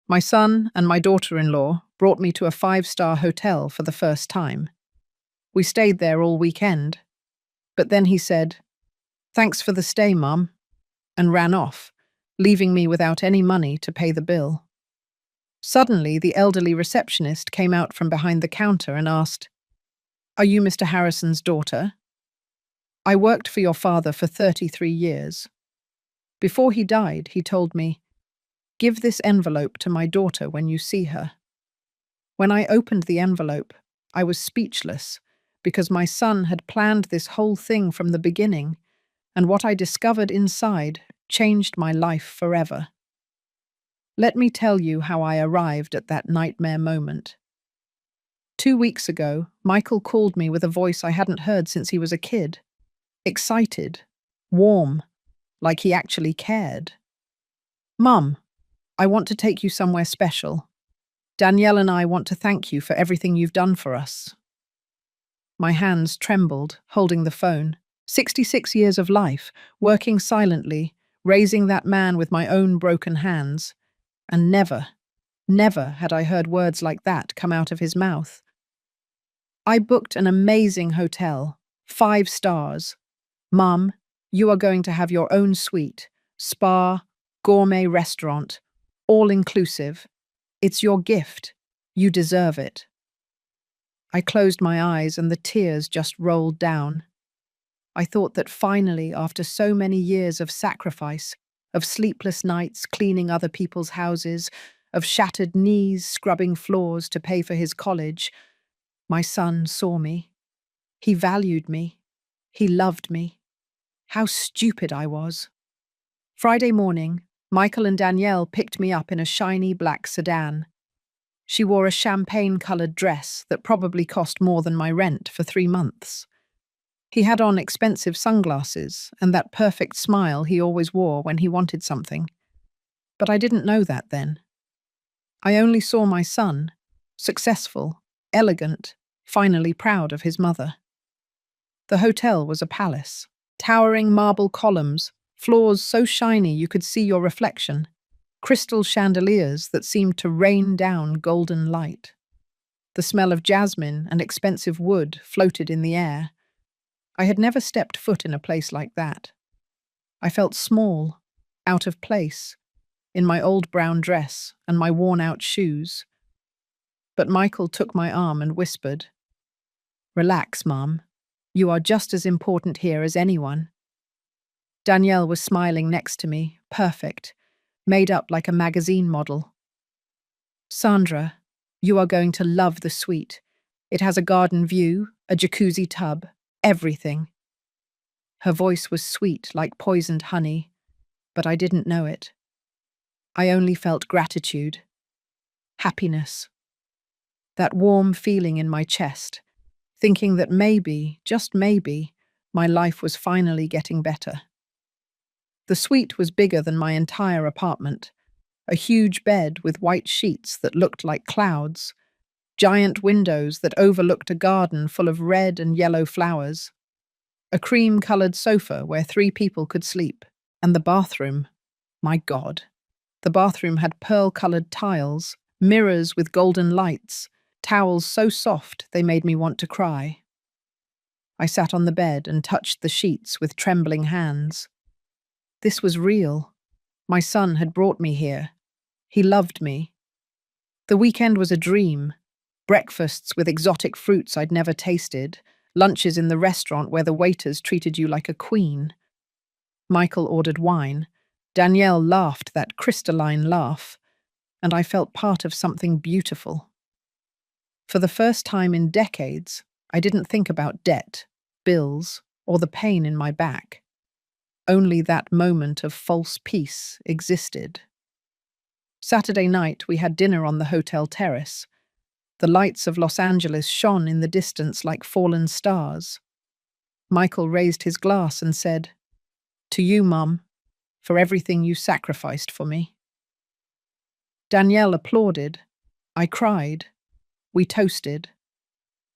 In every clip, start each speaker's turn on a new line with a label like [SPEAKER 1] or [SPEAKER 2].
[SPEAKER 1] My son and my daughter-in-law brought me to a five-star hotel for the first time. We stayed there all weekend. But then he said, "Thanks for the stay, Mum," and ran off, leaving me without any money to pay the bill. Suddenly, the elderly receptionist came out from behind the counter and asked, "Are you Mr. Harrison's daughter? I worked for your father for 33 years. Before he died, he told me, 'Give this envelope to my daughter when you see her.' When I opened the envelope, I was speechless because my son had planned this whole thing from the beginning, and what I discovered inside changed my life forever. Let me tell you how I arrived at that nightmare moment. 2 weeks ago, Michael called me with a voice I hadn't heard since he was a kid. Excited, warm, like he actually cared. "Mum, I want to take you somewhere special. Danielle and I want to thank you for everything you've done for us." My hands trembled, holding the phone. 66 years of life, working silently, raising that man with my own broken hands. And never, never had I heard words like that come out of his mouth. I booked an amazing hotel, 5 stars. "Mum, you are going to have your own suite, spa, gourmet restaurant, all inclusive. It's your gift. You deserve it." I closed my eyes and the tears just rolled down. I thought that finally, after so many years of sacrifice, of sleepless nights cleaning other people's houses, of shattered knees scrubbing floors to pay for his college, my son saw me. He valued me. He loved me. How stupid I was. Friday morning, Michael and Danielle picked me up in a shiny black sedan. She wore a champagne-coloured dress that probably cost more than my rent for 3 months. He had on expensive sunglasses and that perfect smile he always wore when he wanted something. But I didn't know that then. I only saw my son, successful, elegant, finally proud of his mother. The hotel was a palace, towering marble columns, floors so shiny you could see your reflection, crystal chandeliers that seemed to rain down golden light. The smell of jasmine and expensive wood floated in the air. I had never stepped foot in a place like that. I felt small, out of place, in my old brown dress and my worn-out shoes. But Michael took my arm and whispered, "Relax, Mum. You are just as important here as anyone." Danielle was smiling next to me, perfect, made up like a magazine model. "Sandra, you are going to love the suite. It has a garden view, a jacuzzi tub, everything." Her voice was sweet like poisoned honey, but I didn't know it. I only felt gratitude, happiness, that warm feeling in my chest, thinking that maybe, just maybe, my life was finally getting better. The suite was bigger than my entire apartment, a huge bed with white sheets that looked like clouds, giant windows that overlooked a garden full of red and yellow flowers, a cream-coloured sofa where 3 people could sleep, and the bathroom. My God. The bathroom had pearl-coloured tiles, mirrors with golden lights, towels so soft they made me want to cry. I sat on the bed and touched the sheets with trembling hands. This was real. My son had brought me here. He loved me. The weekend was a dream. Breakfasts with exotic fruits I'd never tasted, lunches in the restaurant where the waiters treated you like a queen. Michael ordered wine. Danielle laughed that crystalline laugh, and I felt part of something beautiful. For the first time in decades, I didn't think about debt, bills, or the pain in my back. Only that moment of false peace existed. Saturday night, we had dinner on the hotel terrace. The lights of Los Angeles shone in the distance like fallen stars. Michael raised his glass and said, "To you, Mum, for everything you sacrificed for me." Danielle applauded. I cried. We toasted.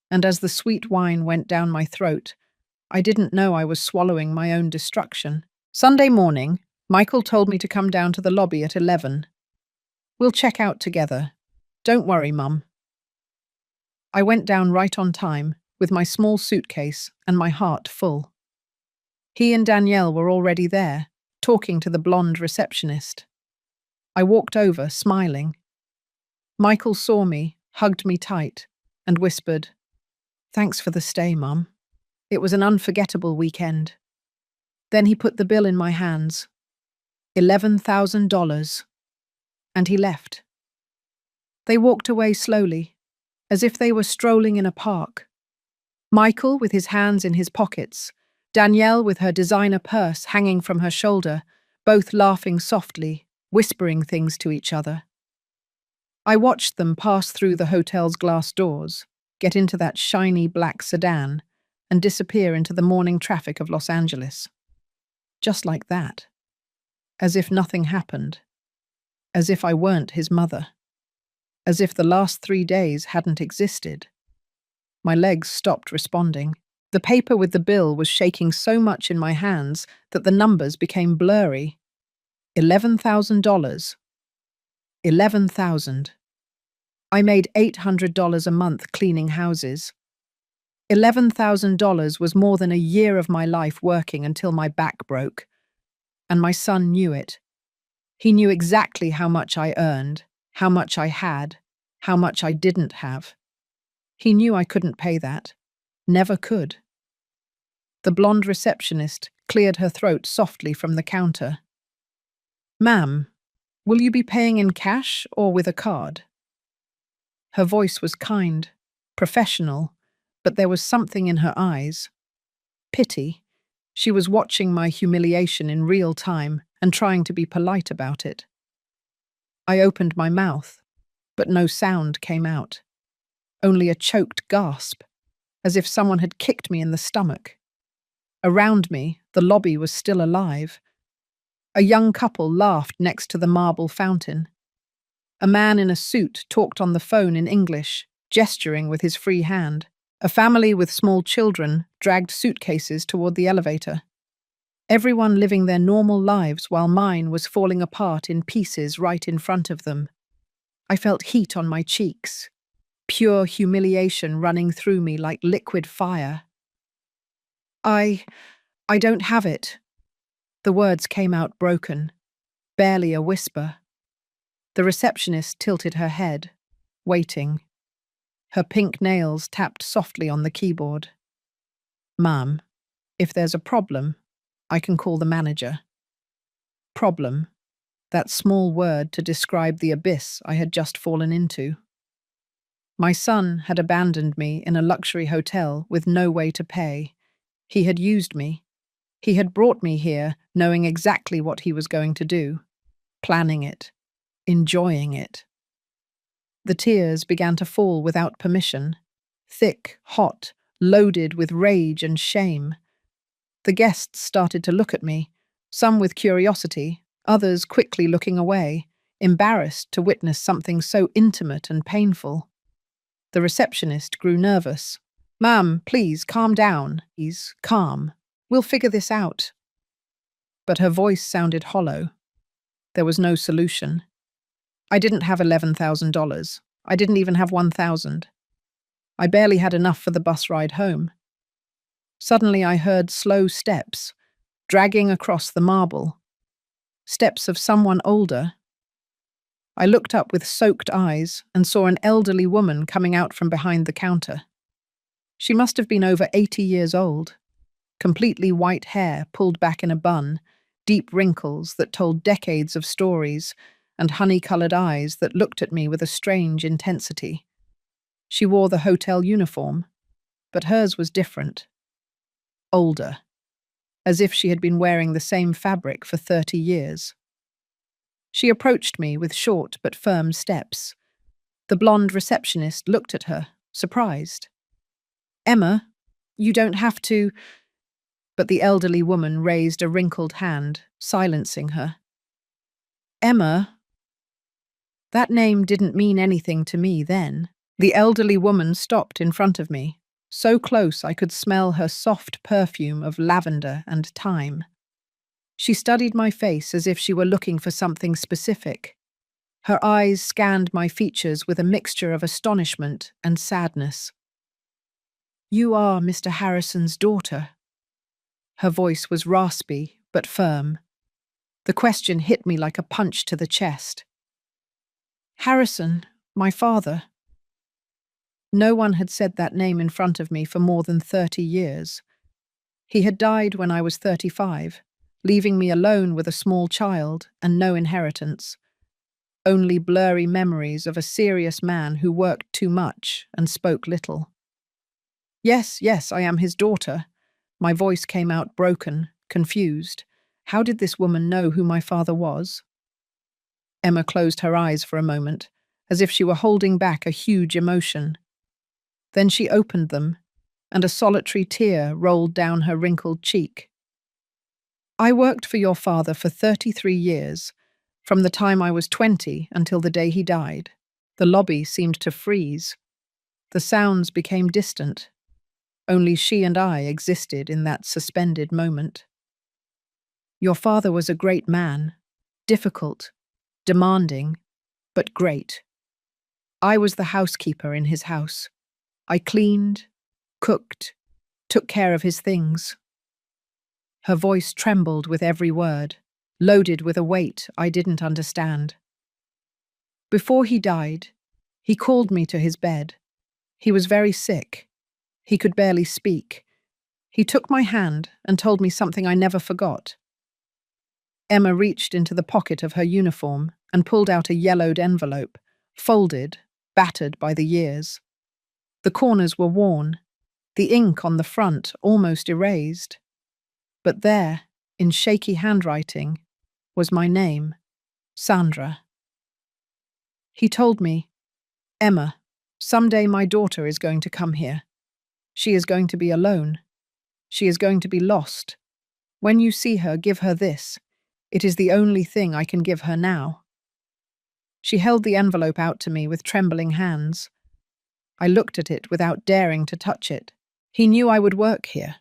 [SPEAKER 1] And as the sweet wine went down my throat, I didn't know I was swallowing my own destruction. Sunday morning, Michael told me to come down to the lobby at 11. We'll check out together. Don't worry, Mum. I went down right on time, with my small suitcase and my heart full. He and Danielle were already there, talking to the blonde receptionist. I walked over, smiling. Michael saw me, hugged me tight, and whispered, "Thanks for the stay, Mum. It was an unforgettable weekend." Then he put the bill in my hands. $11,000. And he left. They walked away slowly, as if they were strolling in a park. Michael with his hands in his pockets, Danielle with her designer purse hanging from her shoulder, both laughing softly, whispering things to each other. I watched them pass through the hotel's glass doors, get into that shiny black sedan, and disappear into the morning traffic of Los Angeles. Just like that. As if nothing happened. As if I weren't his mother. As if the last 3 days hadn't existed. My legs stopped responding. The paper with the bill was shaking so much in my hands that the numbers became blurry. $11,000. 11,000. I made $800 a month cleaning houses. $11,000 was more than a year of my life working until my back broke. And my son knew it. He knew exactly how much I earned, how much I had, how much I didn't have. He knew I couldn't pay that. Never could. The blonde receptionist cleared her throat softly from the counter. "Ma'am, will you be paying in cash or with a card?" Her voice was kind, professional, but there was something in her eyes. Pity. She was watching my humiliation in real time and trying to be polite about it. I opened my mouth, but no sound came out. Only a choked gasp, as if someone had kicked me in the stomach. Around me, the lobby was still alive. A young couple laughed next to the marble fountain. A man in a suit talked on the phone in English, gesturing with his free hand. A family with small children dragged suitcases toward the elevator. Everyone living their normal lives while mine was falling apart in pieces right in front of them. I felt heat on my cheeks, pure humiliation running through me like liquid fire. I don't have it." The words came out broken, barely a whisper. The receptionist tilted her head, waiting. Her pink nails tapped softly on the keyboard. "Ma'am, if there's a problem, I can call the manager." Problem. That small word to describe the abyss I had just fallen into. My son had abandoned me in a luxury hotel with no way to pay. He had used me. He had brought me here knowing exactly what he was going to do, planning it, enjoying it. The tears began to fall without permission, thick, hot, loaded with rage and shame. The guests started to look at me, some with curiosity, others quickly looking away, embarrassed to witness something so intimate and painful. The receptionist grew nervous. "Ma'am, please, calm down. Please, calm. We'll figure this out." But her voice sounded hollow. There was no solution. I didn't have $11,000. I didn't even have 1,000. I barely had enough for the bus ride home. Suddenly I heard slow steps, dragging across the marble. Steps of someone older. I looked up with soaked eyes and saw an elderly woman coming out from behind the counter. She must have been over 80 years old. Completely white hair pulled back in a bun, deep wrinkles that told decades of stories, and honey-coloured eyes that looked at me with a strange intensity. She wore the hotel uniform, but hers was different. Older. As if she had been wearing the same fabric for 30 years. She approached me with short but firm steps. The blonde receptionist looked at her, surprised. "Emma, you don't have to—" But the elderly woman raised a wrinkled hand, silencing her. "Emma?" That name didn't mean anything to me then. The elderly woman stopped in front of me, so close I could smell her soft perfume of lavender and thyme. She studied my face as if she were looking for something specific. Her eyes scanned my features with a mixture of astonishment and sadness. "You are Mr. Harrison's daughter." Her voice was raspy but firm. The question hit me like a punch to the chest. "Harrison, my father." No one had said that name in front of me for more than 30 years. He had died when I was 35, leaving me alone with a small child and no inheritance. Only blurry memories of a serious man who worked too much and spoke little. "Yes, yes, I am his daughter." My voice came out broken, confused. How did this woman know who my father was? Emma closed her eyes for a moment, as if she were holding back a huge emotion. Then she opened them, and a solitary tear rolled down her wrinkled cheek. "I worked for your father for 33 years, from the time I was 20 until the day he died." The lobby seemed to freeze. The sounds became distant. Only she and I existed in that suspended moment. "Your father was a great man, difficult, demanding, but great. I was the housekeeper in his house. I cleaned, cooked, took care of his things." Her voice trembled with every word, loaded with a weight I didn't understand. "Before he died, he called me to his bed. He was very sick. He could barely speak. He took my hand and told me something I never forgot." Emma reached into the pocket of her uniform and pulled out a yellowed envelope, folded, battered by the years. The corners were worn, the ink on the front almost erased. But there, in shaky handwriting, was my name, Sandra. He told me, "Emma, someday my daughter is going to come here. She is going to be alone. She is going to be lost. When you see her, give her this. It is the only thing I can give her now." She held the envelope out to me with trembling hands. I looked at it without daring to touch it. He knew I would work here.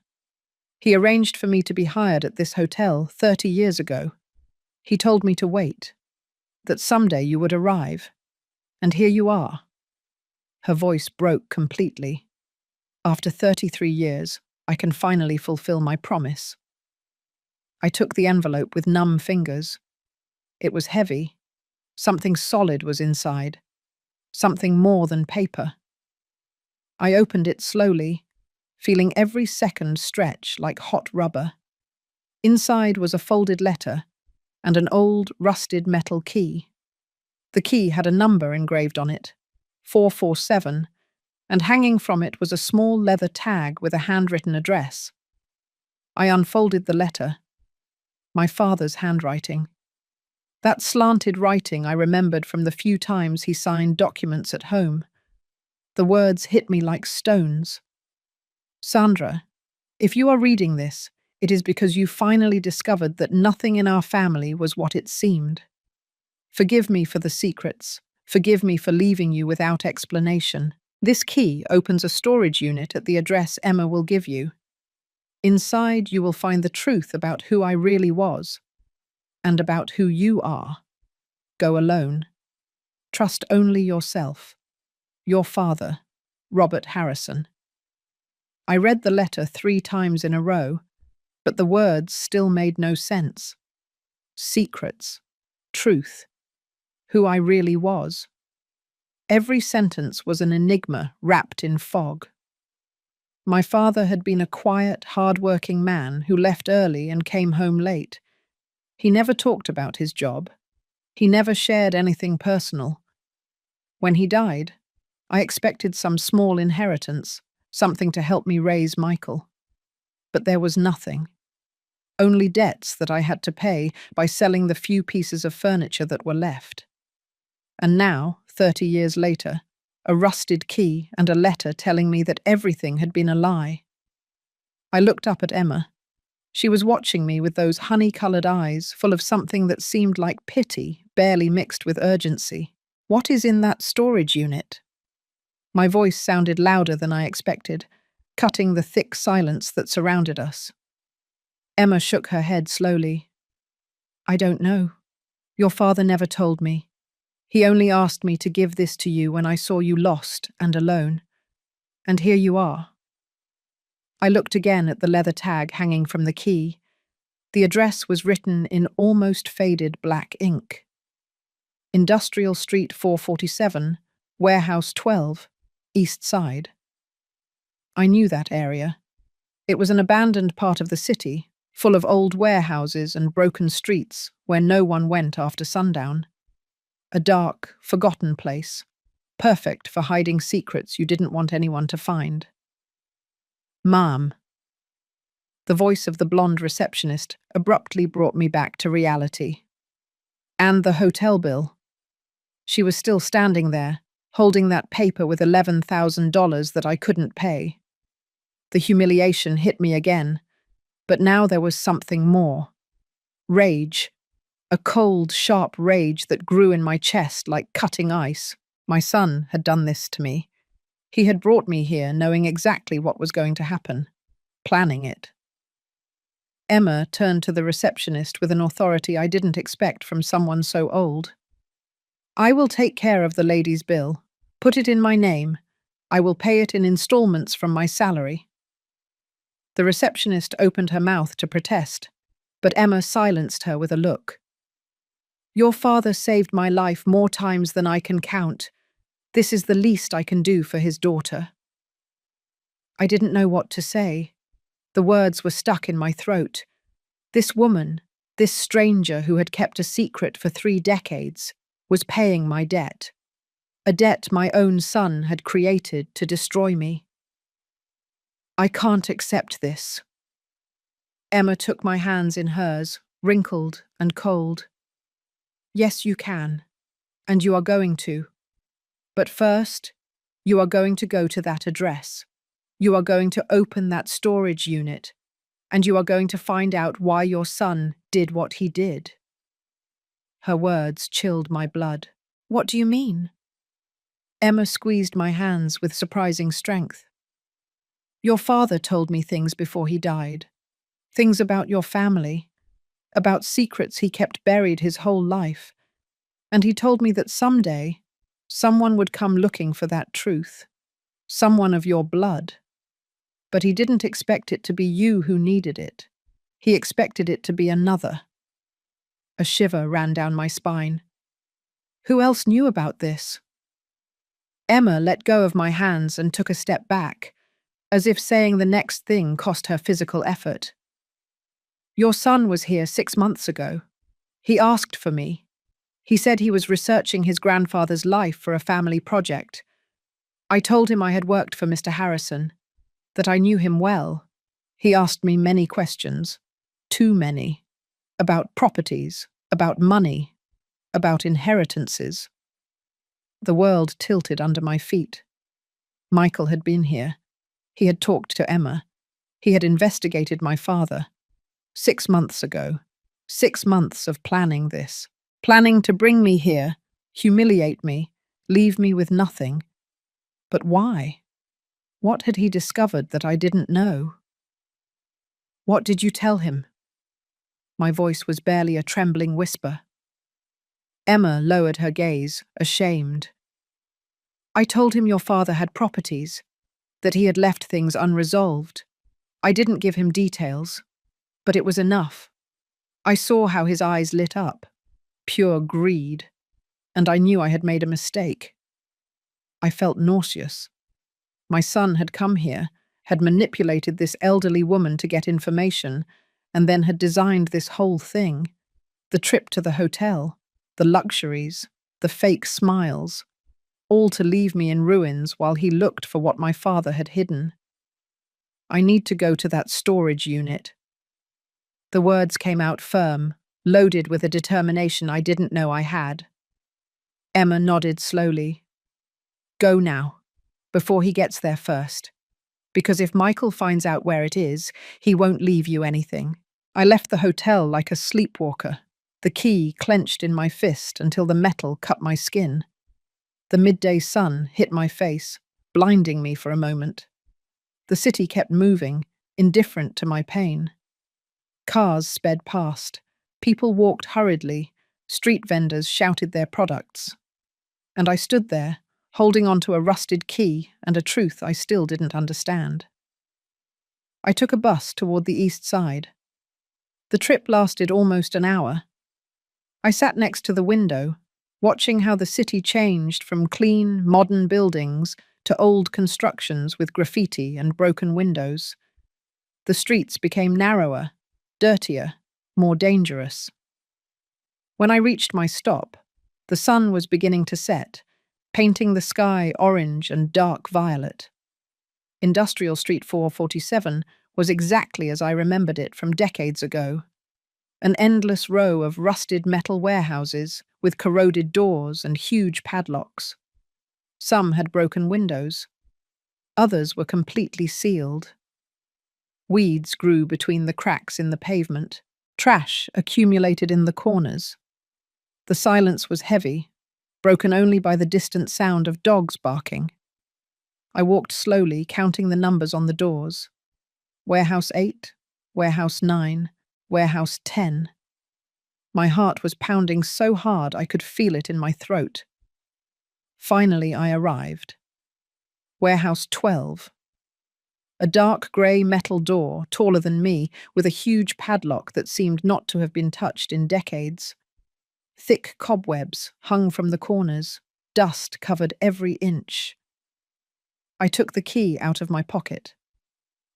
[SPEAKER 1] He arranged for me to be hired at this hotel 30 years ago. He told me to wait, that someday you would arrive. And here you are. Her voice broke completely. After 33 years, I can finally fulfill my promise. I took the envelope with numb fingers. It was heavy. Something solid was inside. Something more than paper. I opened it slowly, feeling every second stretch like hot rubber. Inside was a folded letter and an old, rusted metal key. The key had a number engraved on it, 447, and hanging from it was a small leather tag with a handwritten address. I unfolded the letter. My father's handwriting. That slanted writing I remembered from the few times he signed documents at home. The words hit me like stones. "Sandra, if you are reading this, it is because you finally discovered that nothing in our family was what it seemed. Forgive me for the secrets. Forgive me for leaving you without explanation. This key opens a storage unit at the address Emma will give you. Inside, you will find the truth about who I really was, and about who you are. Go alone. Trust only yourself. Your father, Robert Harrison." I read the letter 3 times in a row, but the words still made no sense. Secrets. Truth. Who I really was. Every sentence was an enigma wrapped in fog. My father had been a quiet, hard-working man who left early and came home late. He never talked about his job. He never shared anything personal. When he died, I expected some small inheritance, something to help me raise Michael. But there was nothing. Only debts that I had to pay by selling the few pieces of furniture that were left. And now, 30 years later, a rusted key and a letter telling me that everything had been a lie. I looked up at Emma. She was watching me with those honey-coloured eyes full of something that seemed like pity, barely mixed with urgency. "What is in that storage unit?" My voice sounded louder than I expected, cutting the thick silence that surrounded us. Emma shook her head slowly. "I don't know. Your father never told me. He only asked me to give this to you when I saw you lost and alone. And here you are." I looked again at the leather tag hanging from the key. The address was written in almost faded black ink. Industrial Street 447, Warehouse 12, East Side. I knew that area. It was an abandoned part of the city, full of old warehouses and broken streets where no one went after sundown. A dark, forgotten place, perfect for hiding secrets you didn't want anyone to find. "Ma'am." The voice of the blonde receptionist abruptly brought me back to reality. "And the hotel bill." She was still standing there, holding that paper with $11,000 that I couldn't pay. The humiliation hit me again, but now there was something more. Rage. A cold, sharp rage that grew in my chest like cutting ice. My son had done this to me. He had brought me here knowing exactly what was going to happen, planning it. Emma turned to the receptionist with an authority I didn't expect from someone so old. "I will take care of the lady's bill. Put it in my name. I will pay it in installments from my salary." The receptionist opened her mouth to protest, but Emma silenced her with a look. "Your father saved my life more times than I can count. This is the least I can do for his daughter." I didn't know what to say. The words were stuck in my throat. This woman, this stranger who had kept a secret for 3 decades, was paying my debt. A debt my own son had created to destroy me. "I can't accept this." Emma took my hands in hers, wrinkled and cold. "Yes, you can. And you are going to. But first, you are going to go to that address. You are going to open that storage unit, and you are going to find out why your son did what he did." Her words chilled my blood. "What do you mean?" Emma squeezed my hands with surprising strength. "Your father told me things before he died. Things about your family, about secrets he kept buried his whole life. And he told me that someday, someone would come looking for that truth. Someone of your blood. But he didn't expect it to be you who needed it. He expected it to be another." A shiver ran down my spine. "Who else knew about this?" Emma let go of my hands and took a step back, as if saying the next thing cost her physical effort. "Your son was here 6 months ago. He asked for me. He said he was researching his grandfather's life for a family project. I told him I had worked for Mr. Harrison, that I knew him well. He asked me many questions, too many, about properties, about money, about inheritances." The world tilted under my feet. Michael had been here. He had talked to Emma. He had investigated my father. 6 months ago. 6 months of planning this. Planning to bring me here, humiliate me, leave me with nothing. But why? What had he discovered that I didn't know? "What did you tell him?" My voice was barely a trembling whisper. Emma lowered her gaze, ashamed. "I told him your father had properties, that he had left things unresolved. I didn't give him details, but it was enough. I saw how his eyes lit up. Pure greed. And I knew I had made a mistake. I felt nauseous. My son had come here, had manipulated this elderly woman to get information, and then had designed this whole thing. The trip to the hotel, the luxuries, the fake smiles, all to leave me in ruins while he looked for what my father had hidden. "I need to go to that storage unit." The words came out firm, loaded with a determination I didn't know I had. Emma nodded slowly. "Go now, before he gets there first. Because if Michael finds out where it is, he won't leave you anything." I left the hotel like a sleepwalker, the key clenched in my fist until the metal cut my skin. The midday sun hit my face, blinding me for a moment. The city kept moving, indifferent to my pain. Cars sped past. People walked hurriedly. Street vendors shouted their products. And I stood there, holding onto a rusted key and a truth I still didn't understand. I took a bus toward the east side. The trip lasted almost an hour. I sat next to the window, watching how the city changed from clean, modern buildings to old constructions with graffiti and broken windows. The streets became narrower, dirtier, more dangerous. When I reached my stop, the sun was beginning to set, painting the sky orange and dark violet. Industrial Street 447 was exactly as I remembered it from decades ago. An endless row of rusted metal warehouses with corroded doors and huge padlocks. Some had broken windows. Others were completely sealed. Weeds grew between the cracks in the pavement. Trash accumulated in the corners. The silence was heavy, broken only by the distant sound of dogs barking. I walked slowly, counting the numbers on the doors. Warehouse 8, Warehouse 9, Warehouse 10. My heart was pounding so hard I could feel it in my throat. Finally, I arrived. Warehouse 12. A dark grey metal door, taller than me, with a huge padlock that seemed not to have been touched in decades. Thick cobwebs hung from the corners. Dust covered every inch. I took the key out of my pocket.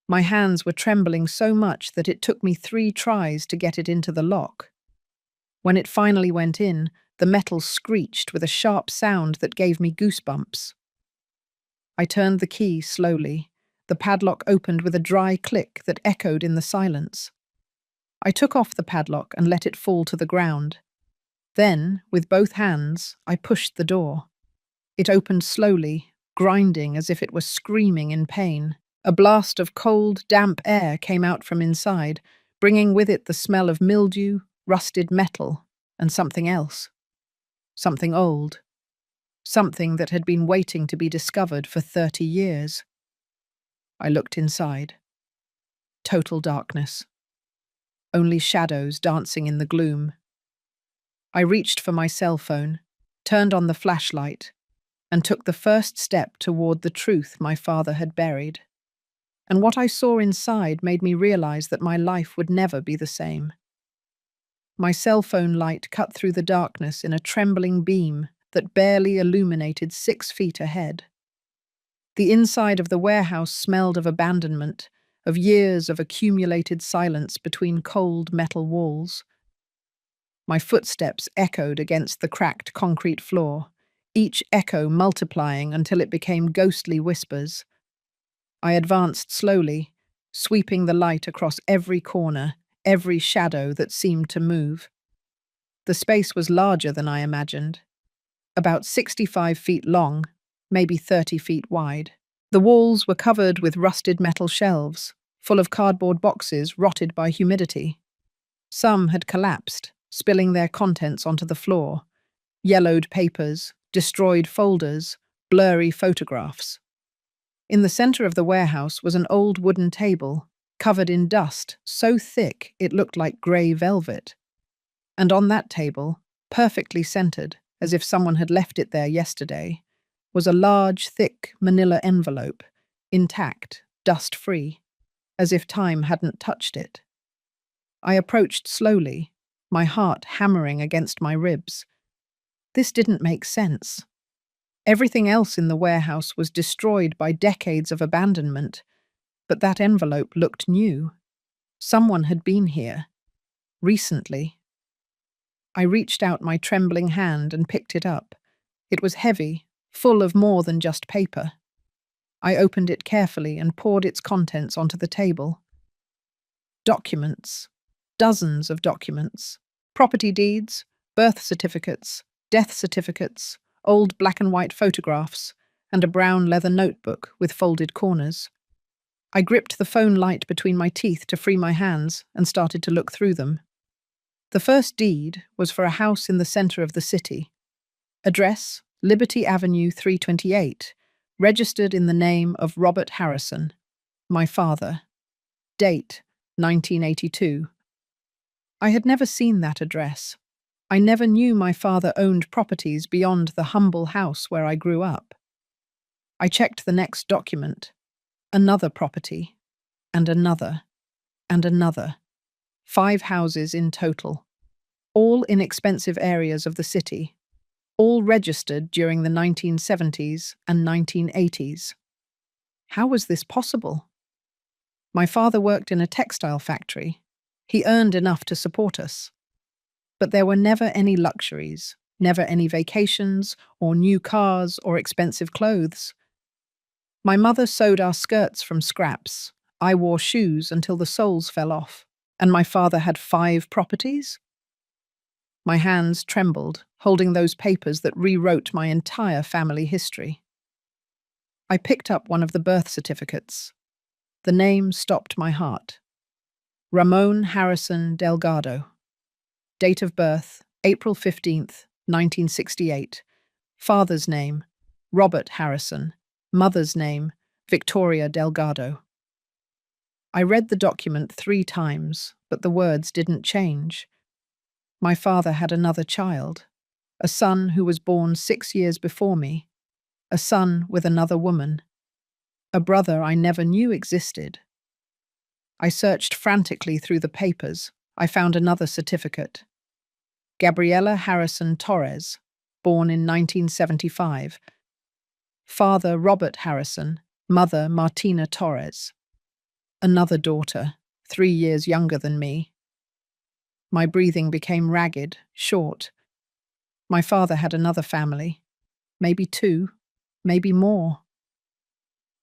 [SPEAKER 1] My hands were trembling so much that it took me 3 tries to get it into the lock. When it finally went in, the metal screeched with a sharp sound that gave me goosebumps. I turned the key slowly. The padlock opened with a dry click that echoed in the silence. I took off the padlock and let it fall to the ground. Then, with both hands, I pushed the door. It opened slowly, grinding as if it were screaming in pain. A blast of cold, damp air came out from inside, bringing with it the smell of mildew, rusted metal, and something else. Something old. Something that had been waiting to be discovered for 30 years. I looked inside. Total darkness. Only shadows dancing in the gloom. I reached for my cell phone, turned on the flashlight, and took the first step toward the truth my father had buried. And what I saw inside made me realize that my life would never be the same. My cell phone light cut through the darkness in a trembling beam that barely illuminated 6 feet ahead. The inside of the warehouse smelled of abandonment, of years of accumulated silence between cold metal walls. My footsteps echoed against the cracked concrete floor, each echo multiplying until it became ghostly whispers. I advanced slowly, sweeping the light across every corner, every shadow that seemed to move. The space was larger than I imagined. About 65 feet long, maybe 30 feet wide. The walls were covered with rusted metal shelves, full of cardboard boxes rotted by humidity. Some had collapsed, spilling their contents onto the floor. Yellowed papers, destroyed folders, blurry photographs. In the center of the warehouse was an old wooden table, covered in dust so thick it looked like grey velvet. And on that table, perfectly centered, as if someone had left it there yesterday, was a large, thick manila envelope, intact, dust-free, as if time hadn't touched it. I approached slowly, my heart hammering against my ribs. This didn't make sense. Everything else in the warehouse was destroyed by decades of abandonment, but that envelope looked new. Someone had been here. Recently. I reached out my trembling hand and picked it up. It was heavy, full of more than just paper. I opened it carefully and poured its contents onto the table. Documents. Dozens of documents. Property deeds, birth certificates, death certificates, old black and white photographs, and a brown leather notebook with folded corners. I gripped the phone light between my teeth to free my hands and started to look through them. The first deed was for a house in the center of the city. Address, Liberty Avenue 328, registered in the name of Robert Harrison, my father. Date, 1982. I had never seen that address. I never knew my father owned properties beyond the humble house where I grew up. I checked the next document. Another property, and another, and another. 5 houses in total, all in expensive areas of the city, all registered during the 1970s and 1980s. How was this possible? My father worked in a textile factory. He earned enough to support us. But there were never any luxuries, never any vacations, or new cars, or expensive clothes. My mother sewed our skirts from scraps. I wore shoes until the soles fell off. And my father had 5 properties? My hands trembled, holding those papers that rewrote my entire family history. I picked up one of the birth certificates. The name stopped my heart. Ramon Harrison Delgado. Date of birth, April 15th, 1968. Father's name, Robert Harrison. Mother's name, Victoria Delgado. I read the document 3 times, but the words didn't change. My father had another child, a son who was born 6 years before me, a son with another woman, a brother I never knew existed. I searched frantically through the papers. I found another certificate. Gabriela Harrison Torres, born in 1975. Father Robert Harrison, mother Martina Torres. Another daughter, 3 years younger than me. My breathing became ragged, short. My father had another family, maybe 2, maybe more.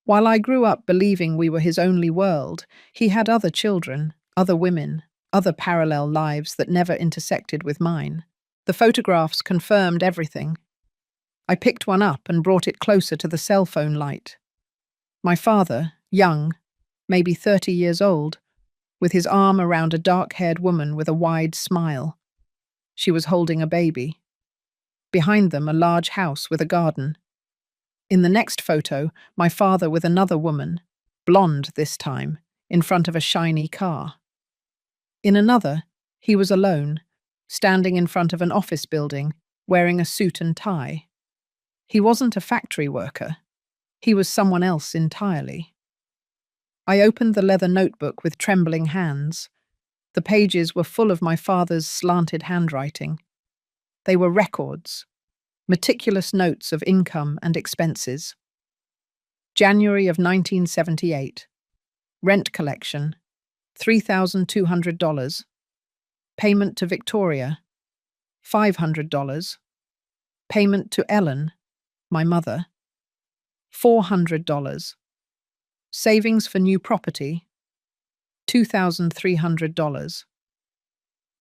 [SPEAKER 1] While I grew up believing we were his only world, he had other children, other women, other parallel lives that never intersected with mine. The photographs confirmed everything. I picked one up and brought it closer to the cell phone light. My father, young, maybe 30 years old, with his arm around a dark-haired woman with a wide smile. She was holding a baby. Behind them, a large house with a garden. In the next photo, my father with another woman, blonde this time, in front of a shiny car. In another, he was alone, standing in front of an office building, wearing a suit and tie. He wasn't a factory worker. He was someone else entirely. I opened the leather notebook with trembling hands. The pages were full of my father's slanted handwriting. They were records, meticulous notes of income and expenses. January of 1978. Rent collection, $3,200. Payment to Victoria, $500. Payment to Ellen, my mother, $400. Savings for new property, $2,300.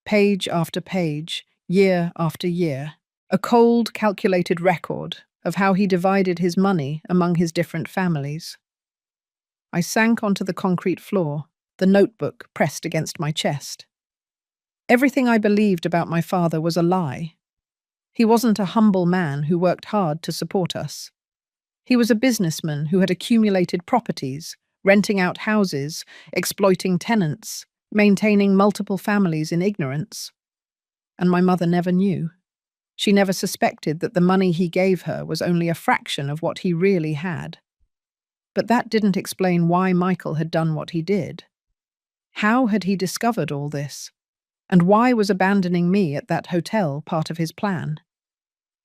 [SPEAKER 1] Page after page, year after year, a cold, calculated record of how he divided his money among his different families. I sank onto the concrete floor, the notebook pressed against my chest. Everything I believed about my father was a lie. He wasn't a humble man who worked hard to support us. He was a businessman who had accumulated properties, renting out houses, exploiting tenants, maintaining multiple families in ignorance. And my mother never knew. She never suspected that the money he gave her was only a fraction of what he really had. But that didn't explain why Michael had done what he did. How had he discovered all this? And why was abandoning me at that hotel part of his plan?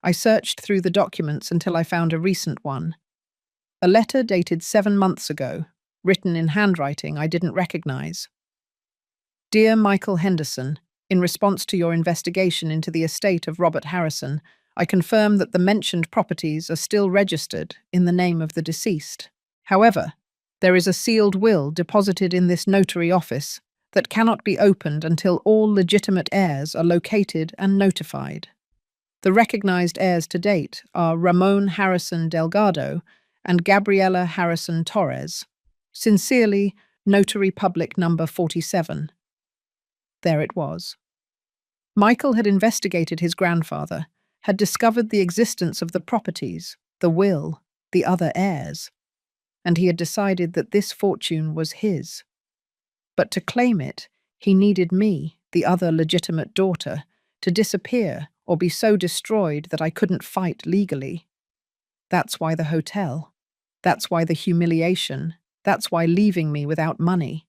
[SPEAKER 1] I searched through the documents until I found a recent one. A letter dated 7 months ago, written in handwriting I didn't recognize. Dear Michael Henderson, in response to your investigation into the estate of Robert Harrison, I confirm that the mentioned properties are still registered in the name of the deceased. However, there is a sealed will deposited in this notary office that cannot be opened until all legitimate heirs are located and notified. The recognized heirs to date are Ramon Harrison Delgado and Gabriela Harrison Torres. Sincerely, Notary Public Number 47. There it was. Michael had investigated his grandfather, had discovered the existence of the properties, the will, the other heirs, and he had decided that this fortune was his. But to claim it, he needed me, the other legitimate daughter, to disappear or be so destroyed that I couldn't fight legally. That's why the hotel. That's why the humiliation. That's why leaving me without money.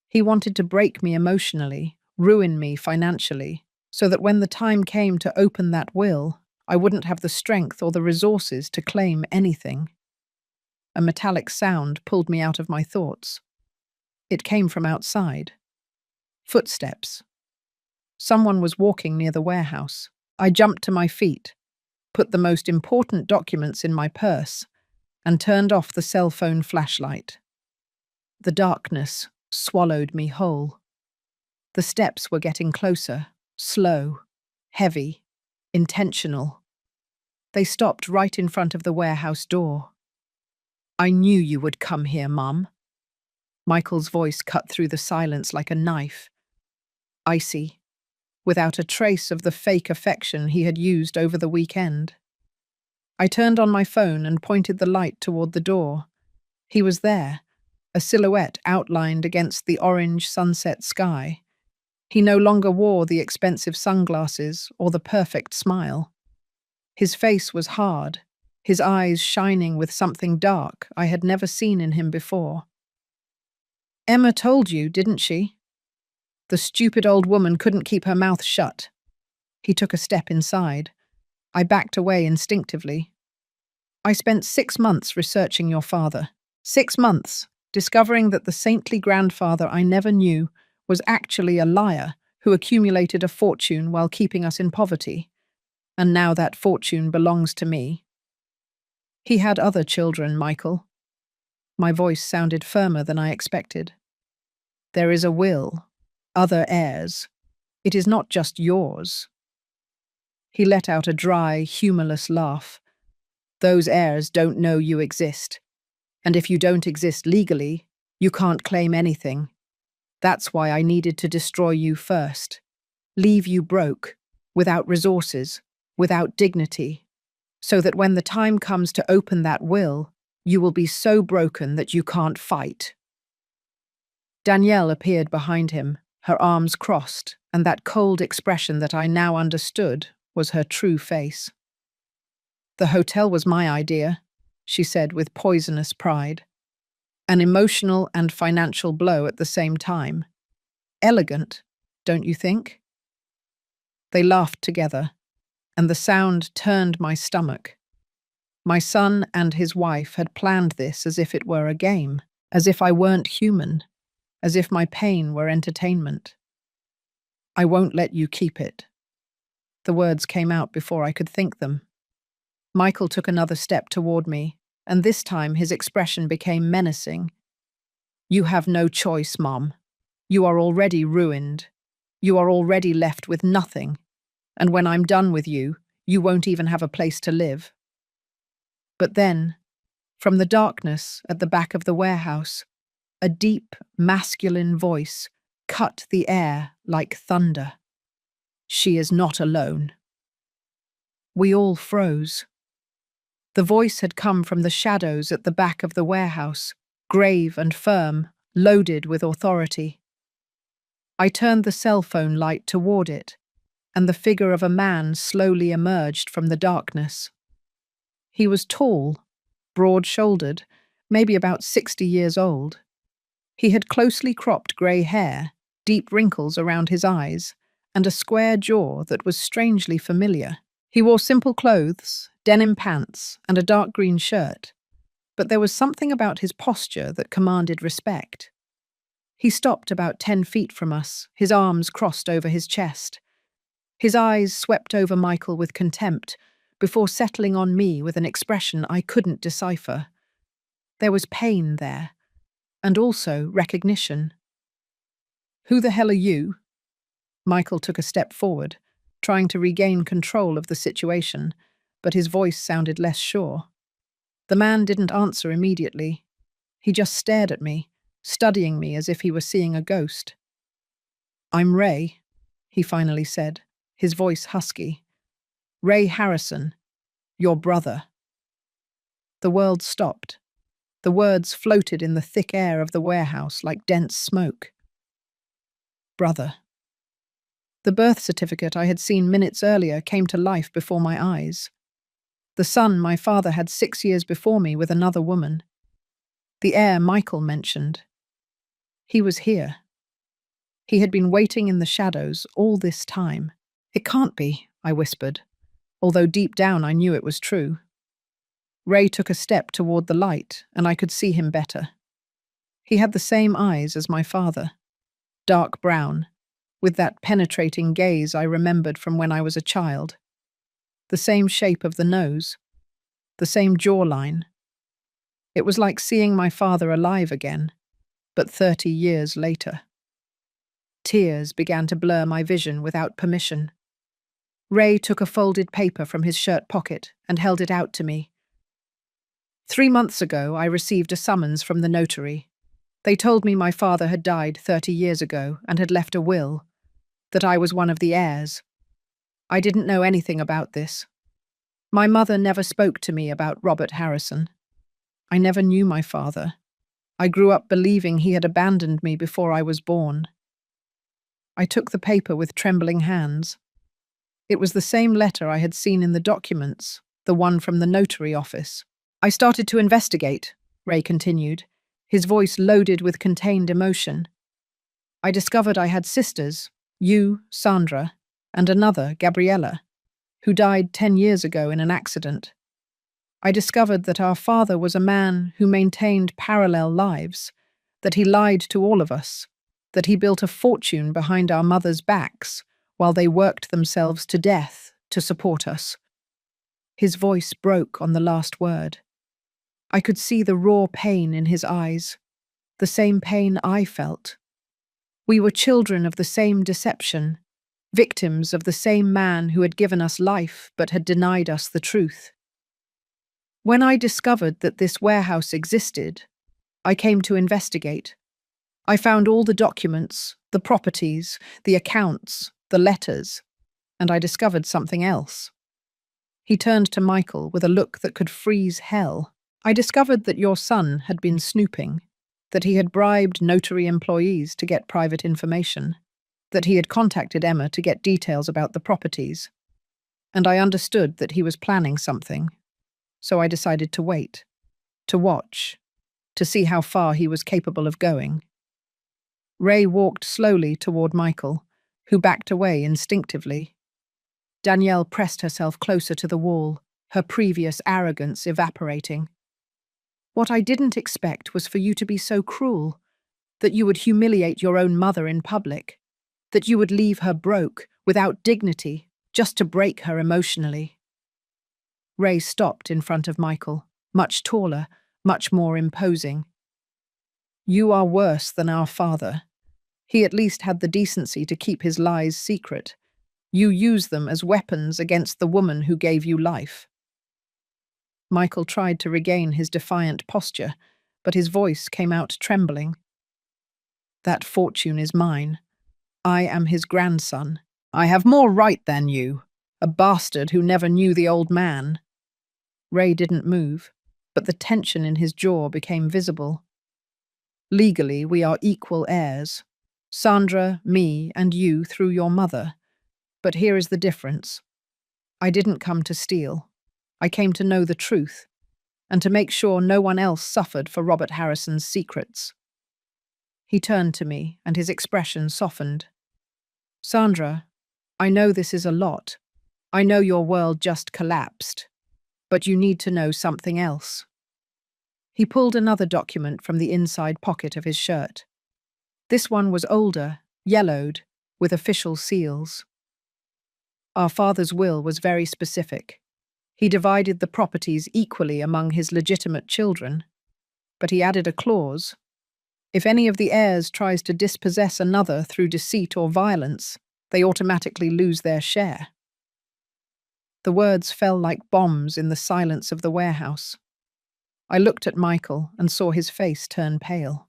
[SPEAKER 1] He wanted to break me emotionally, ruin me financially, so that when the time came to open that will, I wouldn't have the strength or the resources to claim anything. A metallic sound pulled me out of my thoughts. It came from outside. Footsteps. Someone was walking near the warehouse. I jumped to my feet, put the most important documents in my purse, and turned off the cell phone flashlight. The darkness swallowed me whole. The steps were getting closer, slow, heavy, intentional. They stopped right in front of the warehouse door. "I knew you would come here, Mum." Michael's voice cut through the silence like a knife. Icy, without a trace of the fake affection he had used over the weekend. I turned on my phone and pointed the light toward the door. He was there, a silhouette outlined against the orange sunset sky. He no longer wore the expensive sunglasses or the perfect smile. His face was hard, his eyes shining with something dark I had never seen in him before. "Emma told you, didn't she?" The stupid old woman couldn't keep her mouth shut. He took a step inside. I backed away instinctively. "I spent 6 months researching your father. 6 months, discovering that the saintly grandfather I never knew was actually a liar who accumulated a fortune while keeping us in poverty. And now that fortune belongs to me." "He had other children, Michael." My voice sounded firmer than I expected. "There is a will, other heirs. It is not just yours." He let out a dry, humorless laugh. "Those heirs don't know you exist. And if you don't exist legally, you can't claim anything. That's why I needed to destroy you first. Leave you broke, without resources, without dignity, so that when the time comes to open that will, you will be so broken that you can't fight." Danielle appeared behind him, her arms crossed, and that cold expression that I now understood was her true face. "The hotel was my idea," she said with poisonous pride. "An emotional and financial blow at the same time. Elegant, don't you think?" They laughed together, and the sound turned my stomach. My son and his wife had planned this as if it were a game, as if I weren't human, as if my pain were entertainment. "I won't let you keep it." The words came out before I could think them. Michael took another step toward me, and this time his expression became menacing. "You have no choice, Mom. You are already ruined. You are already left with nothing. And when I'm done with you, you won't even have a place to live." But then, from the darkness at the back of the warehouse, a deep, masculine voice cut the air like thunder. "She is not alone." We all froze. The voice had come from the shadows at the back of the warehouse, grave and firm, loaded with authority. I turned the cell phone light toward it, and the figure of a man slowly emerged from the darkness. He was tall, broad-shouldered, maybe about 60 years old. He had closely cropped grey hair, deep wrinkles around his eyes, and a square jaw that was strangely familiar. He wore simple clothes, denim pants, and a dark green shirt, but there was something about his posture that commanded respect. He stopped about 10 feet from us, his arms crossed over his chest. His eyes swept over Michael with contempt, before settling on me with an expression I couldn't decipher. There was pain there, and also recognition. "Who the hell are you?" Michael took a step forward, trying to regain control of the situation, but his voice sounded less sure. The man didn't answer immediately. He just stared at me, studying me as if he were seeing a ghost. "I'm Ray," he finally said, his voice husky. "Ray Harrison, your brother." The world stopped. The words floated in the thick air of the warehouse like dense smoke. Brother. The birth certificate I had seen minutes earlier came to life before my eyes. The son my father had 6 years before me with another woman. The heir Michael mentioned. He was here. He had been waiting in the shadows all this time. It can't be, I whispered, although deep down I knew it was true. Ray took a step toward the light, and I could see him better. He had the same eyes as my father, dark brown, with that penetrating gaze I remembered from when I was a child. The same shape of the nose, the same jawline. It was like seeing my father alive again, but 30 years later. Tears began to blur my vision without permission. Ray took a folded paper from his shirt pocket and held it out to me. 3 months ago, I received a summons from the notary. They told me my father had died 30 years ago and had left a will, that I was one of the heirs. I didn't know anything about this. My mother never spoke to me about Robert Harrison. I never knew my father. I grew up believing he had abandoned me before I was born. I took the paper with trembling hands. It was the same letter I had seen in the documents, the one from the notary office. I started to investigate, Ray continued, his voice loaded with contained emotion. I discovered I had sisters, you, Sandra, and another, Gabriella, who died 10 years ago in an accident. I discovered that our father was a man who maintained parallel lives, that he lied to all of us, that he built a fortune behind our mothers' backs while they worked themselves to death to support us. His voice broke on the last word. I could see the raw pain in his eyes, the same pain I felt. We were children of the same deception, victims of the same man who had given us life but had denied us the truth. When I discovered that this warehouse existed, I came to investigate. I found all the documents, the properties, the accounts, the letters, and I discovered something else. He turned to Michael with a look that could freeze hell. I discovered that your son had been snooping, that he had bribed notary employees to get private information, that he had contacted Emma to get details about the properties, and I understood that he was planning something, so I decided to wait, to watch, to see how far he was capable of going. Ray walked slowly toward Michael, who backed away instinctively. Danielle pressed herself closer to the wall, her previous arrogance evaporating. What I didn't expect was for you to be so cruel, that you would humiliate your own mother in public, that you would leave her broke, without dignity, just to break her emotionally. Ray stopped in front of Michael, much taller, much more imposing. You are worse than our father. He at least had the decency to keep his lies secret. You use them as weapons against the woman who gave you life. Michael tried to regain his defiant posture, but his voice came out trembling. That fortune is mine. I am his grandson. I have more right than you, a bastard who never knew the old man. Ray didn't move, but the tension in his jaw became visible. Legally, we are equal heirs. Sandra, me, and you through your mother. But here is the difference. I didn't come to steal. I came to know the truth, and to make sure no one else suffered for Robert Harrison's secrets. He turned to me, and his expression softened. Sandra, I know this is a lot. I know your world just collapsed. But you need to know something else. He pulled another document from the inside pocket of his shirt. This one was older, yellowed, with official seals. Our father's will was very specific. He divided the properties equally among his legitimate children, but he added a clause. If any of the heirs tries to dispossess another through deceit or violence, they automatically lose their share. The words fell like bombs in the silence of the warehouse. I looked at Michael and saw his face turn pale.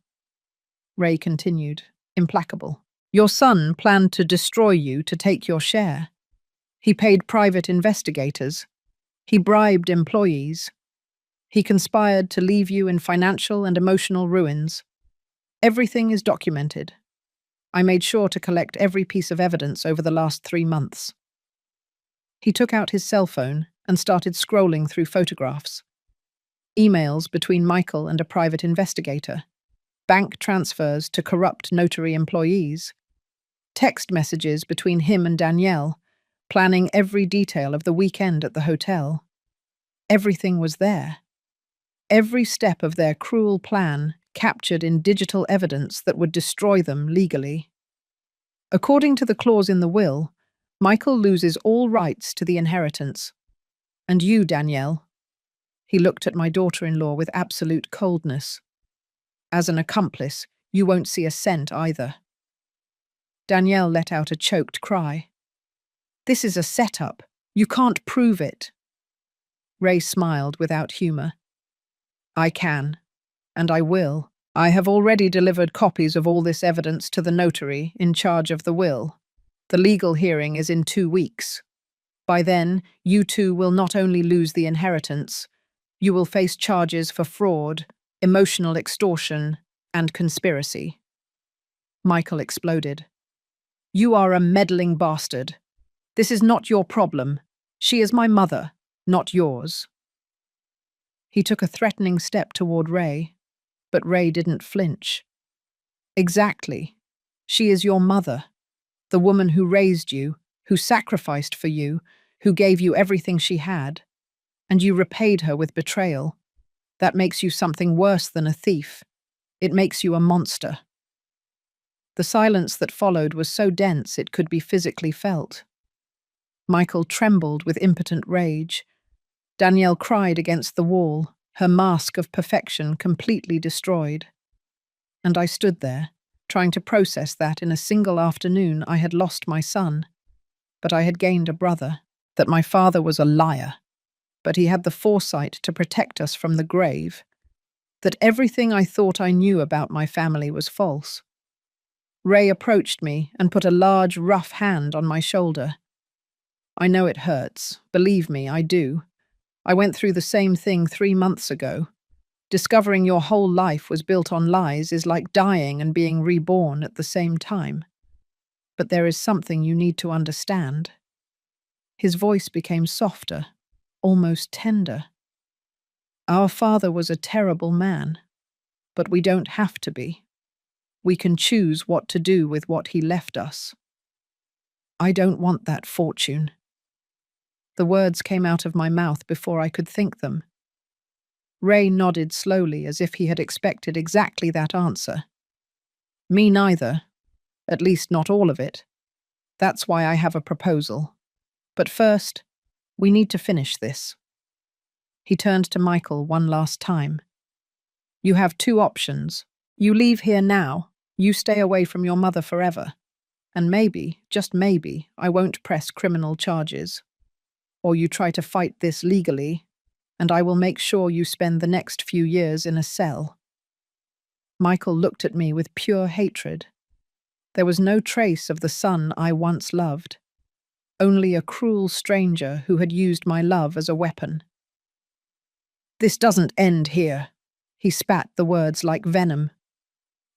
[SPEAKER 1] Ray continued, implacable. Your son planned to destroy you to take your share. He paid private investigators. He bribed employees. He conspired to leave you in financial and emotional ruins. Everything is documented. I made sure to collect every piece of evidence over the last 3 months. He took out his cell phone and started scrolling through photographs. Emails between Michael and a private investigator, bank transfers to corrupt notary employees, text messages between him and Danielle, planning every detail of the weekend at the hotel. Everything was there. Every step of their cruel plan captured in digital evidence that would destroy them legally. According to the clause in the will, Michael loses all rights to the inheritance. And you, Danielle. He looked at my daughter-in-law with absolute coldness. As an accomplice, you won't see a cent either. Danielle let out a choked cry. This is a setup. You can't prove it. Ray smiled without humor. I can, and I will. I have already delivered copies of all this evidence to the notary in charge of the will. The legal hearing is in 2 weeks. By then, you two will not only lose the inheritance, you will face charges for fraud, emotional extortion, and conspiracy. Michael exploded. You are a meddling bastard. This is not your problem. She is my mother, not yours. He took a threatening step toward Ray, but Ray didn't flinch. Exactly. She is your mother, the woman who raised you, who sacrificed for you, who gave you everything she had, and you repaid her with betrayal. That makes you something worse than a thief. It makes you a monster. The silence that followed was so dense it could be physically felt. Michael trembled with impotent rage. Danielle cried against the wall, her mask of perfection completely destroyed. And I stood there, trying to process that in a single afternoon I had lost my son, but I had gained a brother, that my father was a liar, but he had the foresight to protect us from the grave, that everything I thought I knew about my family was false. Ray approached me and put a large, rough hand on my shoulder. I know it hurts. Believe me, I do. I went through the same thing 3 months ago. Discovering your whole life was built on lies is like dying and being reborn at the same time. But there is something you need to understand. His voice became softer, almost tender. Our father was a terrible man, but we don't have to be. We can choose what to do with what he left us. I don't want that fortune. The words came out of my mouth before I could think them. Ray nodded slowly as if he had expected exactly that answer. Me neither. At least not all of it. That's why I have a proposal. But first, we need to finish this. He turned to Michael one last time. You have 2 options. You leave here now. You stay away from your mother forever. And maybe, just maybe, I won't press criminal charges. Or you try to fight this legally, and I will make sure you spend the next few years in a cell. Michael looked at me with pure hatred. There was no trace of the son I once loved. Only a cruel stranger who had used my love as a weapon. This doesn't end here. He spat the words like venom.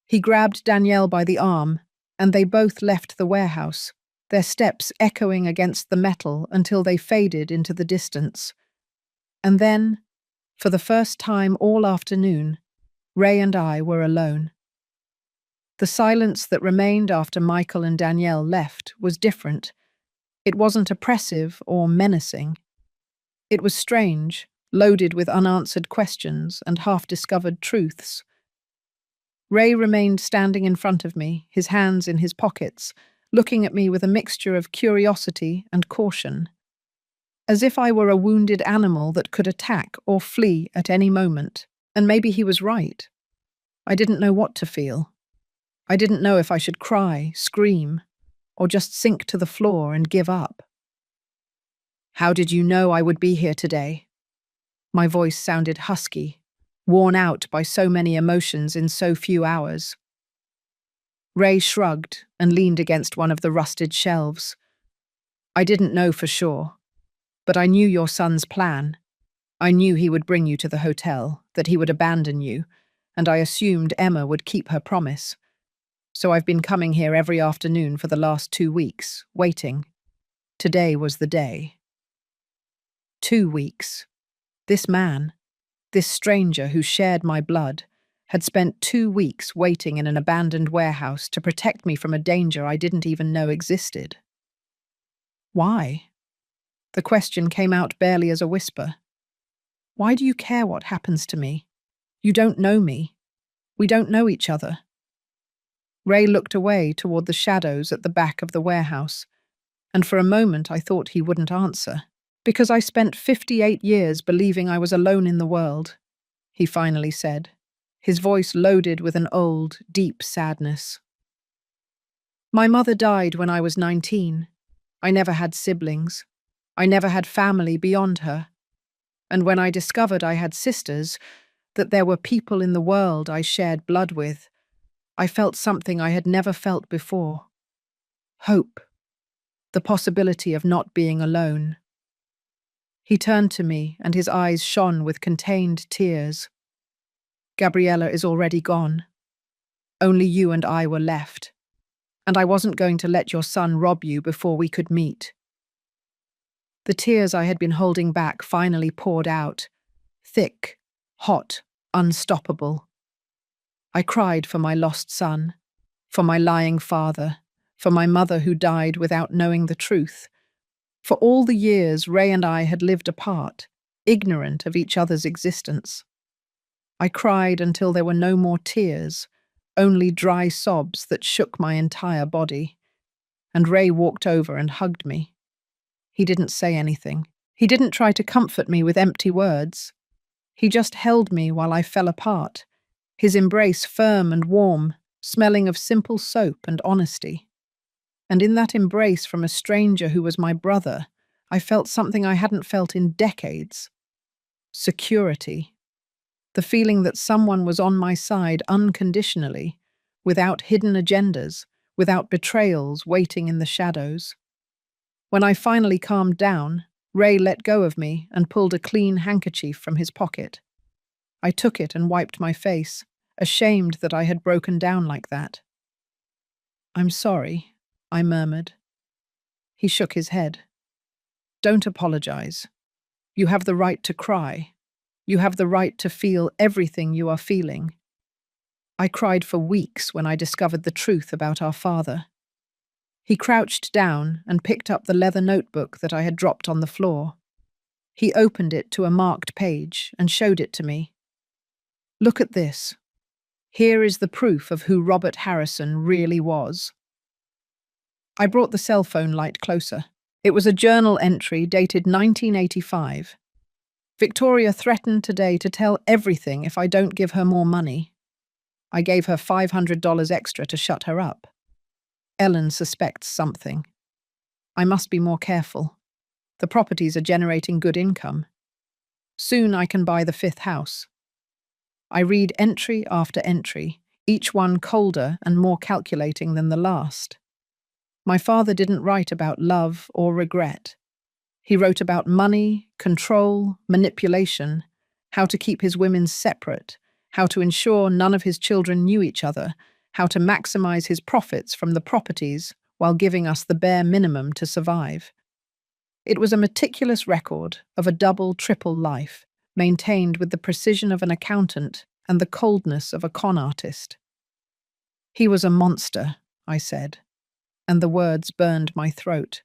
[SPEAKER 1] He grabbed Danielle by the arm, and they both left the warehouse, their steps echoing against the metal until they faded into the distance. And then, for the first time all afternoon, Ray and I were alone. The silence that remained after Michael and Danielle left was different. It wasn't oppressive or menacing. It was strange, loaded with unanswered questions and half-discovered truths. Ray remained standing in front of me, his hands in his pockets, looking at me with a mixture of curiosity and caution, as if I were a wounded animal that could attack or flee at any moment. And maybe he was right. I didn't know what to feel. I didn't know if I should cry, scream, or just sink to the floor and give up. How did you know I would be here today? My voice sounded husky, worn out by so many emotions in so few hours. Ray shrugged and leaned against one of the rusted shelves. I didn't know for sure, but I knew your son's plan. I knew he would bring you to the hotel, that he would abandon you, and I assumed Emma would keep her promise. So I've been coming here every afternoon for the last 2 weeks, waiting. Today was the day. 2 weeks. This man, this stranger who shared my blood, had spent 2 weeks waiting in an abandoned warehouse to protect me from a danger I didn't even know existed. Why? The question came out barely as a whisper. Why do you care what happens to me? You don't know me. We don't know each other. Ray looked away toward the shadows at the back of the warehouse, and for a moment I thought he wouldn't answer. Because I spent 58 years believing I was alone in the world, he finally said, his voice loaded with an old, deep sadness. My mother died when I was 19. I never had siblings. I never had family beyond her. And when I discovered I had sisters, that there were people in the world I shared blood with, I felt something I had never felt before. Hope. The possibility of not being alone. He turned to me, and his eyes shone with contained tears. Gabriella is already gone. Only you and I were left. And I wasn't going to let your son rob you before we could meet. The tears I had been holding back finally poured out. Thick, hot, unstoppable. I cried for my lost son, for my lying father, for my mother who died without knowing the truth, for all the years Ray and I had lived apart, ignorant of each other's existence. I cried until there were no more tears, only dry sobs that shook my entire body. And Ray walked over and hugged me. He didn't say anything. He didn't try to comfort me with empty words. He just held me while I fell apart, his embrace firm and warm, smelling of simple soap and honesty. And in that embrace from a stranger who was my brother, I felt something I hadn't felt in decades. Security. The feeling that someone was on my side unconditionally, without hidden agendas, without betrayals waiting in the shadows. When I finally calmed down, Ray let go of me and pulled a clean handkerchief from his pocket. I took it and wiped my face, ashamed that I had broken down like that. I'm sorry, I murmured. He shook his head. Don't apologize. You have the right to cry. You have the right to feel everything you are feeling. I cried for weeks when I discovered the truth about our father. He crouched down and picked up the leather notebook that I had dropped on the floor. He opened it to a marked page and showed it to me. Look at this. Here is the proof of who Robert Harrison really was. I brought the cell phone light closer. It was a journal entry dated 1985. Victoria threatened today to tell everything if I don't give her more money. I gave her $500 extra to shut her up. Ellen suspects something. I must be more careful. The properties are generating good income. Soon I can buy the 5th house. I read entry after entry, each one colder and more calculating than the last. My father didn't write about love or regret. He wrote about money, control, manipulation, how to keep his women separate, how to ensure none of his children knew each other, how to maximize his profits from the properties while giving us the bare minimum to survive. It was a meticulous record of a double, triple life, maintained with the precision of an accountant and the coldness of a con artist. He was a monster, I said, and the words burned my throat.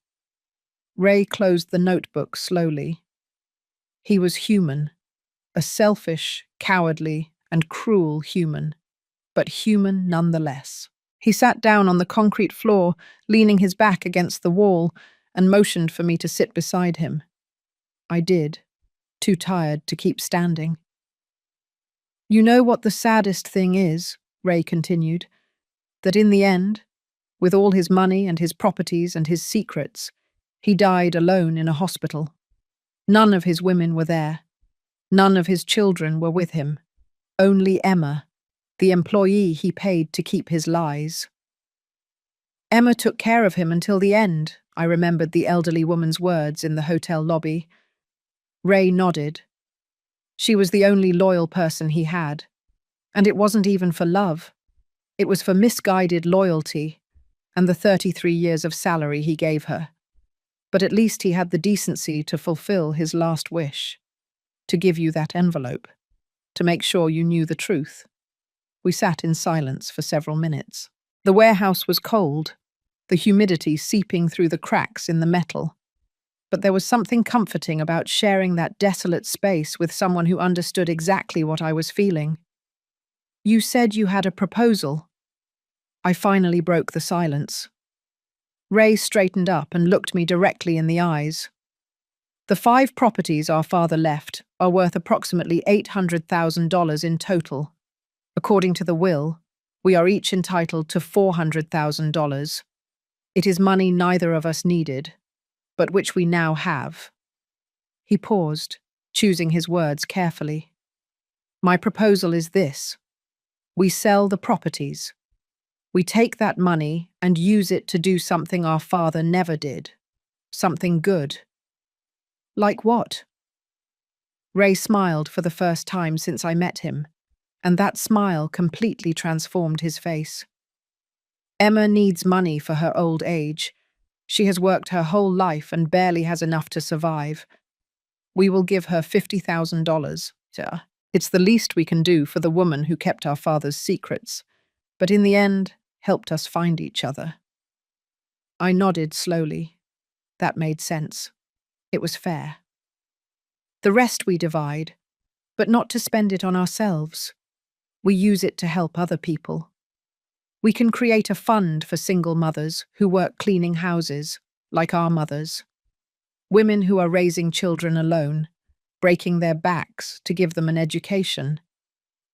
[SPEAKER 1] Ray closed the notebook slowly. He was human, a selfish, cowardly, and cruel human, but human nonetheless. He sat down on the concrete floor, leaning his back against the wall, and motioned for me to sit beside him. I did, too tired to keep standing. You know what the saddest thing is, Ray continued, that in the end, with all his money and his properties and his secrets, he died alone in a hospital. None of his women were there. None of his children were with him. Only Emma, the employee he paid to keep his lies. Emma took care of him until the end, I remembered the elderly woman's words in the hotel lobby. Ray nodded. She was the only loyal person he had. And it wasn't even for love. It was for misguided loyalty and the 33 years of salary he gave her. But at least he had the decency to fulfill his last wish, to give you that envelope, to make sure you knew the truth. We sat in silence for several minutes. The warehouse was cold, the humidity seeping through the cracks in the metal. But there was something comforting about sharing that desolate space with someone who understood exactly what I was feeling. You said you had a proposal. I finally broke the silence. Ray straightened up and looked me directly in the eyes. The 5 properties our father left are worth approximately $800,000 in total. According to the will, we are each entitled to $400,000. It is money neither of us needed, but which we now have. He paused, choosing his words carefully. My proposal is this. We sell the properties. We take that money and use it to do something our father never did. Something good. Like what? Ray smiled for the first time since I met him, and that smile completely transformed his face. Emma needs money for her old age. She has worked her whole life and barely has enough to survive. We will give her $50,000. It's the least we can do for the woman who kept our father's secrets, but in the end, helped us find each other. I nodded slowly. That made sense. It was fair. The rest we divide, but not to spend it on ourselves. We use it to help other people. We can create a fund for single mothers who work cleaning houses, like our mothers. Women who are raising children alone, breaking their backs to give them an education.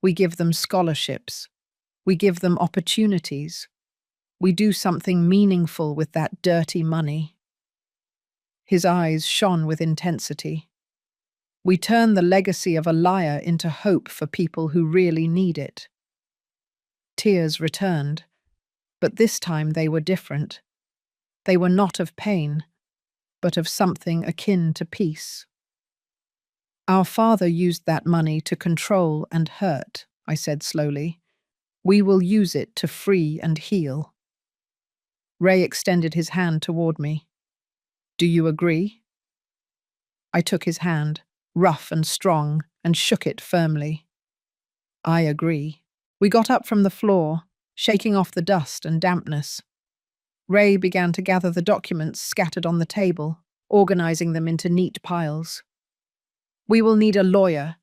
[SPEAKER 1] We give them scholarships. We give them opportunities. We do something meaningful with that dirty money. His eyes shone with intensity. We turn the legacy of a liar into hope for people who really need it. Tears returned, but this time they were different. They were not of pain, but of something akin to peace. Our father used that money to control and hurt, I said slowly. We will use it to free and heal. Ray extended his hand toward me. Do you agree? I took his hand, rough and strong, and shook it firmly. I agree. We got up from the floor, shaking off the dust and dampness. Ray began to gather the documents scattered on the table, organizing them into neat piles. We will need a lawyer,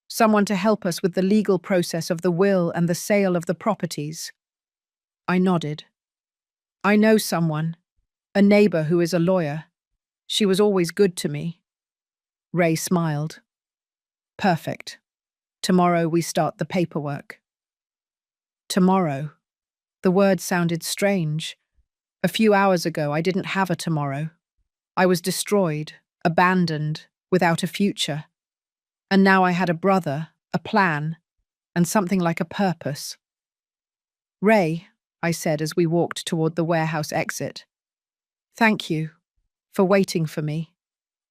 [SPEAKER 1] someone to help us with the legal process of the will and the sale of the properties. I nodded. I know someone, a neighbor who is a lawyer. She was always good to me. Ray smiled. Perfect. Tomorrow we start the paperwork. Tomorrow. The word sounded strange. A few hours ago, I didn't have a tomorrow. I was destroyed, abandoned, without a future. And now I had a brother, a plan, and something like a purpose. Ray, I said as we walked toward the warehouse exit. Thank you for waiting for me,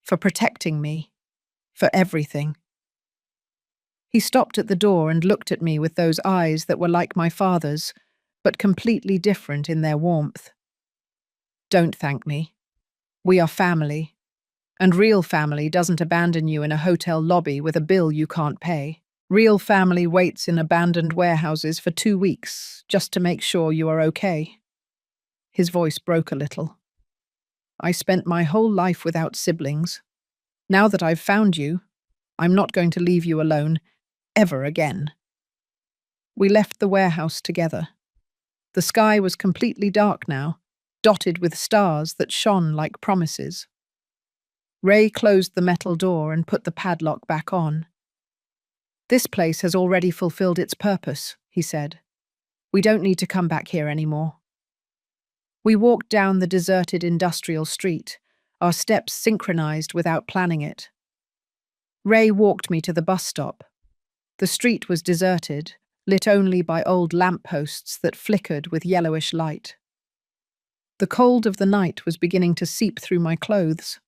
[SPEAKER 1] for protecting me, for everything. He stopped at the door and looked at me with those eyes that were like my father's, but completely different in their warmth. Don't thank me. We are family, and real family doesn't abandon you in a hotel lobby with a bill you can't pay. Real family waits in abandoned warehouses for 2 weeks just to make sure you are okay. His voice broke a little. I spent my whole life without siblings. Now that I've found you, I'm not going to leave you alone, ever again. We left the warehouse together. The sky was completely dark now, dotted with stars that shone like promises. Ray closed the metal door and put the padlock back on. This place has already fulfilled its purpose, he said. We don't need to come back here anymore. We walked down the deserted industrial street, our steps synchronized without planning it. Ray walked me to the bus stop. The street was deserted, lit only by old lampposts that flickered with yellowish light. The cold of the night was beginning to seep through my clothes,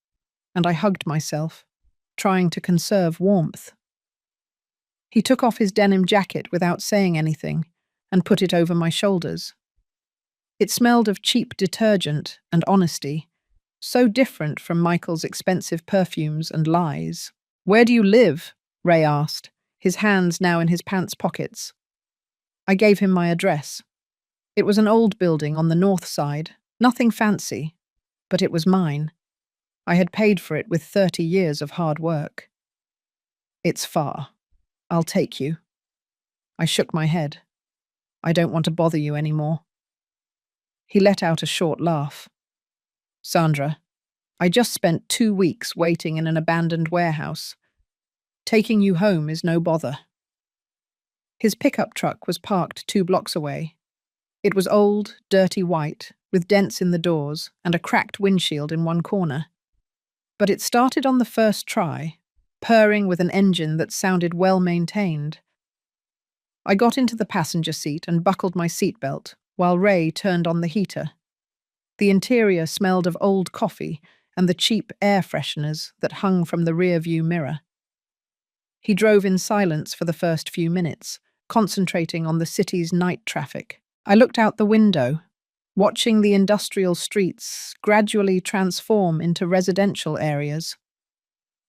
[SPEAKER 1] and I hugged myself, trying to conserve warmth. He took off his denim jacket without saying anything, and put it over my shoulders. It smelled of cheap detergent and honesty, so different from Michael's expensive perfumes and lies. "Where do you live?" Ray asked, his hands now in his pants pockets. I gave him my address. It was an old building on the north side, nothing fancy, but it was mine. I had paid for it with 30 years of hard work. "It's far. I'll take you." I shook my head. "I don't want to bother you anymore." He let out a short laugh. "Sandra, I just spent 2 weeks waiting in an abandoned warehouse. Taking you home is no bother." His pickup truck was parked 2 blocks away. It was old, dirty white, with dents in the doors and a cracked windshield in one corner. But it started on the first try, purring with an engine that sounded well-maintained. I got into the passenger seat and buckled my seatbelt, while Ray turned on the heater. The interior smelled of old coffee and the cheap air fresheners that hung from the rear-view mirror. He drove in silence for the first few minutes, concentrating on the city's night traffic. I looked out the window, watching the industrial streets gradually transform into residential areas.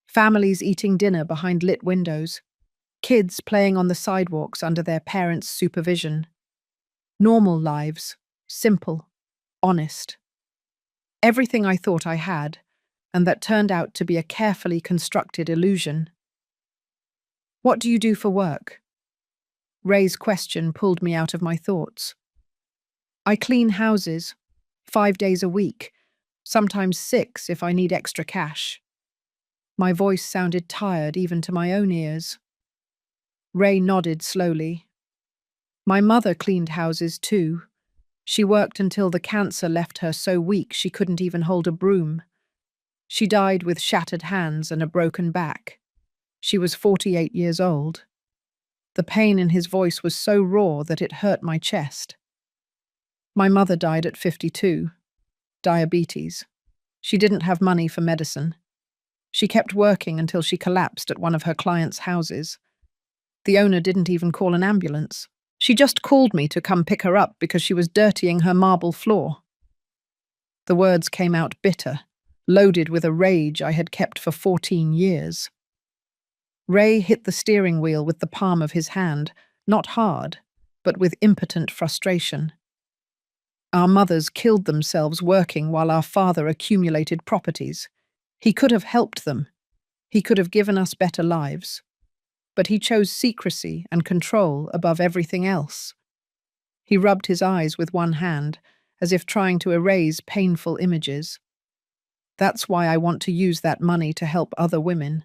[SPEAKER 1] Families eating dinner behind lit windows, kids playing on the sidewalks under their parents' supervision. Normal lives, simple, honest. Everything I thought I had, and that turned out to be a carefully constructed illusion. "What do you do for work?" Ray's question pulled me out of my thoughts. "I clean houses, 5 days a week, sometimes 6 if I need extra cash." My voice sounded tired even to my own ears. Ray nodded slowly. "My mother cleaned houses too. She worked until the cancer left her so weak she couldn't even hold a broom. She died with shattered hands and a broken back. She was 48 years old." The pain in his voice was so raw that it hurt my chest. "My mother died at 52. Diabetes. She didn't have money for medicine. She kept working until she collapsed at one of her clients' houses. The owner didn't even call an ambulance. She just called me to come pick her up because she was dirtying her marble floor." The words came out bitter, loaded with a rage I had kept for 14 years. Ray hit the steering wheel with the palm of his hand, not hard, but with impotent frustration. "Our mothers killed themselves working while our father accumulated properties. He could have helped them. He could have given us better lives. But he chose secrecy and control above everything else." He rubbed his eyes with one hand, as if trying to erase painful images. "That's why I want to use that money to help other women,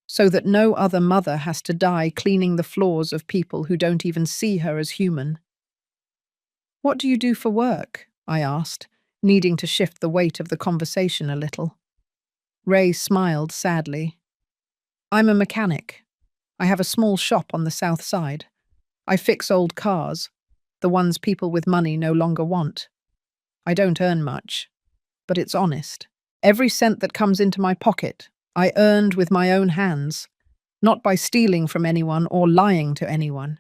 [SPEAKER 1] so that no other mother has to die cleaning the floors of people who don't even see her as human." "What do you do for work?" I asked, needing to shift the weight of the conversation a little. Ray smiled sadly. "I'm a mechanic. I have a small shop on the south side. I fix old cars, the ones people with money no longer want. I don't earn much, but it's honest. Every cent that comes into my pocket, I earned with my own hands, not by stealing from anyone or lying to anyone."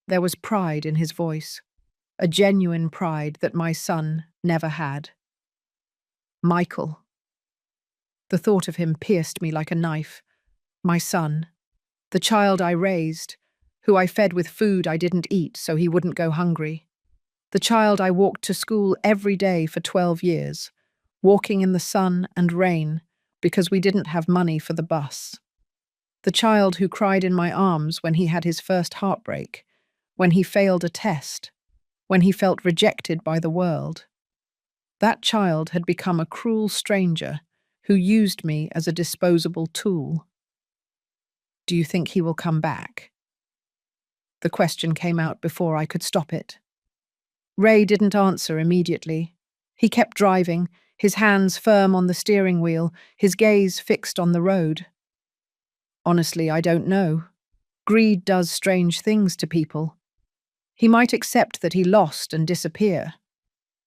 [SPEAKER 1] There was pride in his voice, a genuine pride that my son never had. Michael. The thought of him pierced me like a knife. My son. The child I raised, who I fed with food I didn't eat so he wouldn't go hungry. The child I walked to school every day for 12 years, walking in the sun and rain because we didn't have money for the bus. The child who cried in my arms when he had his first heartbreak, when he failed a test, when he felt rejected by the world. That child had become a cruel stranger who used me as a disposable tool. "Do you think he will come back?" The question came out before I could stop it. Ray didn't answer immediately. He kept driving, his hands firm on the steering wheel, his gaze fixed on the road. "Honestly, I don't know. Greed does strange things to people. He might accept that he lost and disappear,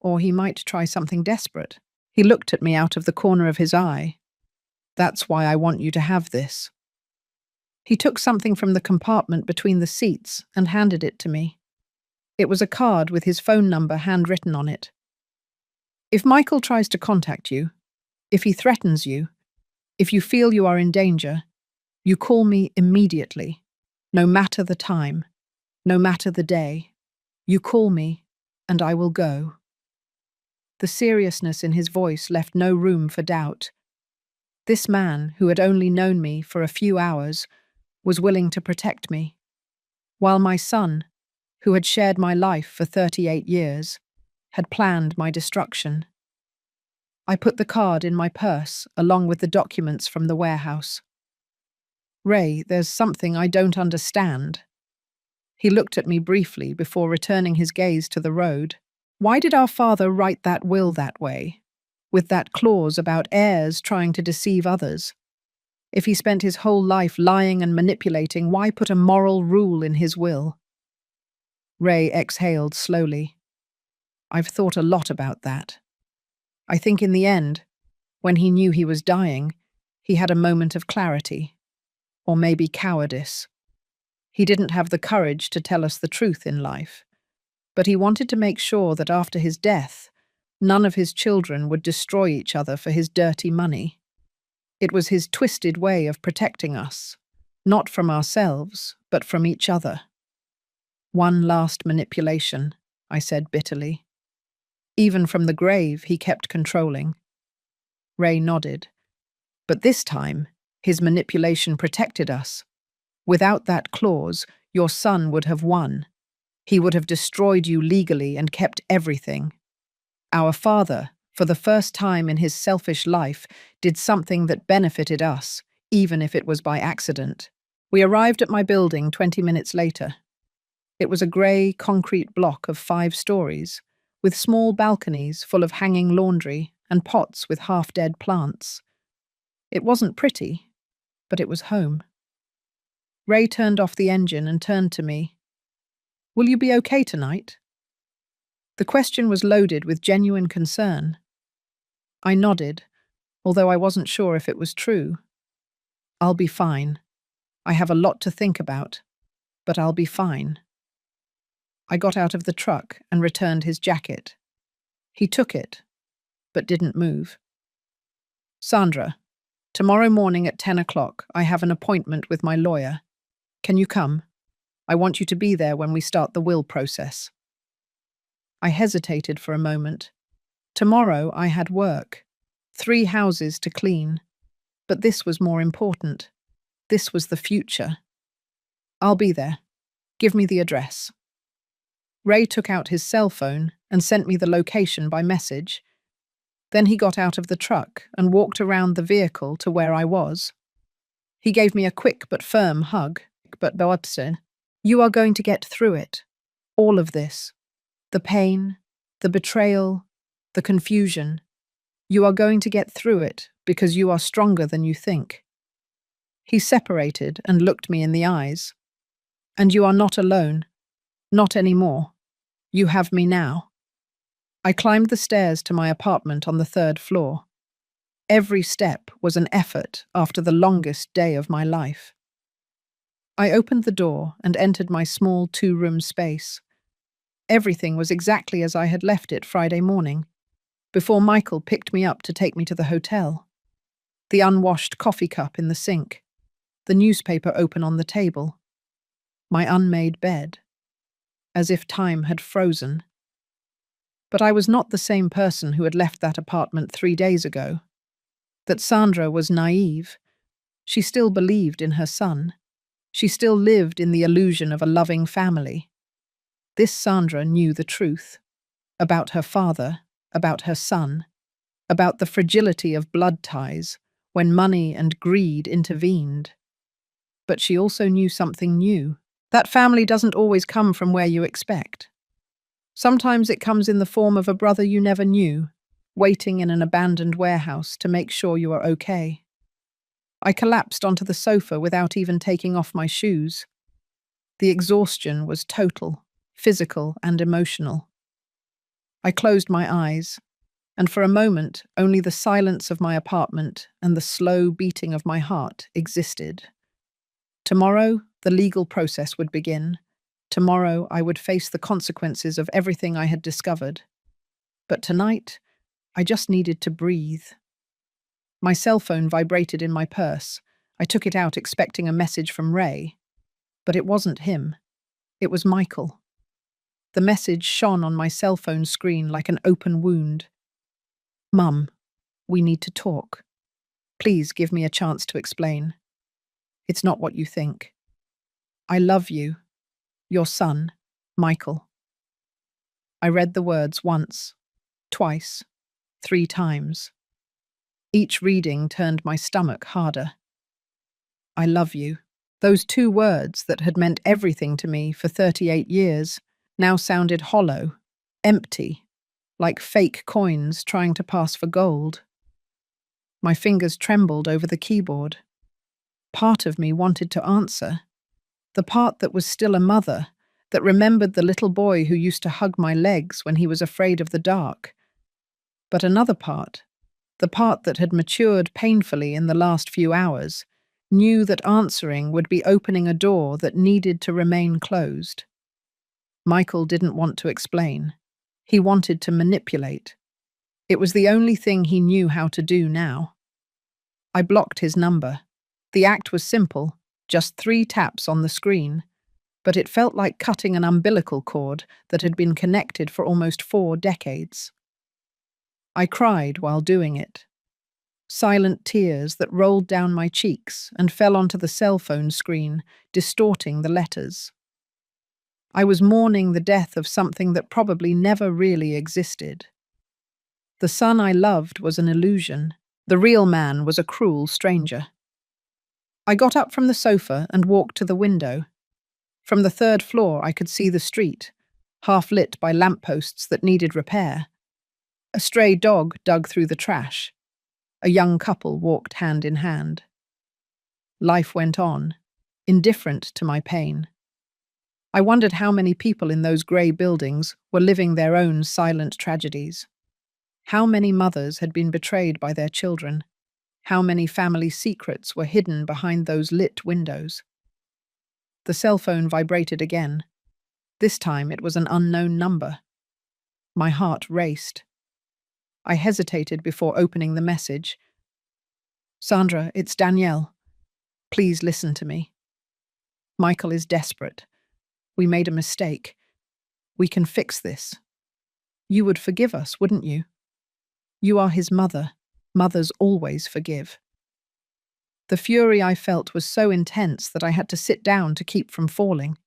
[SPEAKER 1] or he might try something desperate." He looked at me out of the corner of his eye. "That's why I want you to have this." He took something from the compartment between the seats and handed it to me. It was a card with his phone number handwritten on it. If Michael tries to contact you, if he threatens you, if you feel you are in danger, you call me immediately, no matter the time, no matter the day. You call me, and I will go. The seriousness in his voice left no room for doubt. This man, who had only known me for a few hours, was willing to protect me, while my son, who had shared my life for 38 years, had planned my destruction. I put the card in my purse along with the documents from the warehouse. Ray, there's something I don't understand. He looked at me briefly before returning his gaze to the road. Why did our father write that will that way, with that clause about heirs trying to deceive others? If he spent his whole life lying and manipulating, why put a moral rule in his will? Ray exhaled slowly. I've thought a lot about that. I think in the end, when he knew he was dying, he had a moment of clarity, or maybe cowardice. He didn't have the courage to tell us the truth in life, but he wanted to make sure that after his death, none of his children would destroy each other for his dirty money. It was his twisted way of protecting us, not from ourselves, but from each other. One last manipulation, I said bitterly. Even from the grave, he kept controlling. Ray nodded. But this time, his manipulation protected us. Without that clause, your son would have won. He would have destroyed you legally and kept everything. Our father, for the first time in his selfish life, did something that benefited us, even if it was by accident. We arrived at my building 20 minutes later. It was a grey concrete block of 5 stories, with small balconies full of hanging laundry and pots with half-dead plants. It wasn't pretty, but it was home. Ray turned off the engine and turned to me. Will you be okay tonight? The question was loaded with genuine concern. I nodded, although I wasn't sure if it was true. I'll be fine. I have a lot to think about, but I'll be fine. I got out of the truck and returned his jacket. He took it, but didn't move. Sandra, tomorrow morning at 10 o'clock, I have an appointment with my lawyer. Can you come? I want you to be there when we start the will process. I hesitated for a moment. Tomorrow I had work, 3 houses to clean. But this was more important. This was the future. I'll be there. Give me the address. Ray took out his cell phone and sent me the location by message. Then he got out of the truck and walked around the vehicle to where I was. He gave me a quick but firm hug. But Boatse, you are going to get through it. All of this. The pain, the betrayal, the confusion. You are going to get through it because you are stronger than you think. He separated and looked me in the eyes. And you are not alone. Not anymore. You have me now. I climbed the stairs to my apartment on the 3rd floor. Every step was an effort after the longest day of my life. I opened the door and entered my small 2-room space. Everything was exactly as I had left it Friday morning, before Michael picked me up to take me to the hotel. The unwashed coffee cup in the sink, the newspaper open on the table, my unmade bed, as if time had frozen. But I was not the same person who had left that apartment 3 days ago. That Sandra was naive. She still believed in her son. She still lived in the illusion of a loving family. This Sandra knew the truth. About her father, about her son, about the fragility of blood ties when money and greed intervened. But she also knew something new. That family doesn't always come from where you expect. Sometimes it comes in the form of a brother you never knew, waiting in an abandoned warehouse to make sure you are okay. I collapsed onto the sofa without even taking off my shoes. The exhaustion was total, physical and emotional. I closed my eyes, and for a moment only the silence of my apartment and the slow beating of my heart existed. Tomorrow, the legal process would begin, Tomorrow I would face the consequences of everything I had discovered. But tonight, I just needed to breathe. My cell phone vibrated in my purse. I took it out expecting a message from Ray. But it wasn't him. It was Michael. The message shone on my cell phone screen like an open wound. Mum, we need to talk. Please give me a chance to explain. It's not what you think. I love you. Your son, Michael. I read the words once, twice, 3 times. Each reading turned my stomach harder. I love you. Those 2 words that had meant everything to me for 38 years now sounded hollow, empty, like fake coins trying to pass for gold. My fingers trembled over the keyboard. Part of me wanted to answer. The part that was still a mother, that remembered the little boy who used to hug my legs when he was afraid of the dark. But another part, the part that had matured painfully in the last few hours, knew that answering would be opening a door that needed to remain closed. Michael didn't want to explain. He wanted to manipulate. It was the only thing he knew how to do now. I blocked his number. The act was simple, just 3 taps on the screen, but it felt like cutting an umbilical cord that had been connected for almost 4 decades. I cried while doing it. Silent tears that rolled down my cheeks and fell onto the cell phone screen, distorting the letters. I was mourning the death of something that probably never really existed. The son I loved was an illusion. The real man was a cruel stranger. I got up from the sofa and walked to the window. From the 3rd floor I could see the street, half lit by lampposts that needed repair. A stray dog dug through the trash. A young couple walked hand in hand. Life went on, indifferent to my pain. I wondered how many people in those grey buildings were living their own silent tragedies. How many mothers had been betrayed by their children? How many family secrets were hidden behind those lit windows? The cell phone vibrated again. This time it was an unknown number. My heart raced. I hesitated before opening the message. Sandra, it's Danielle. Please listen to me. Michael is desperate. We made a mistake. We can fix this. You would forgive us, wouldn't you? You are his mother. Mothers always forgive. The fury I felt was so intense that I had to sit down to keep from falling.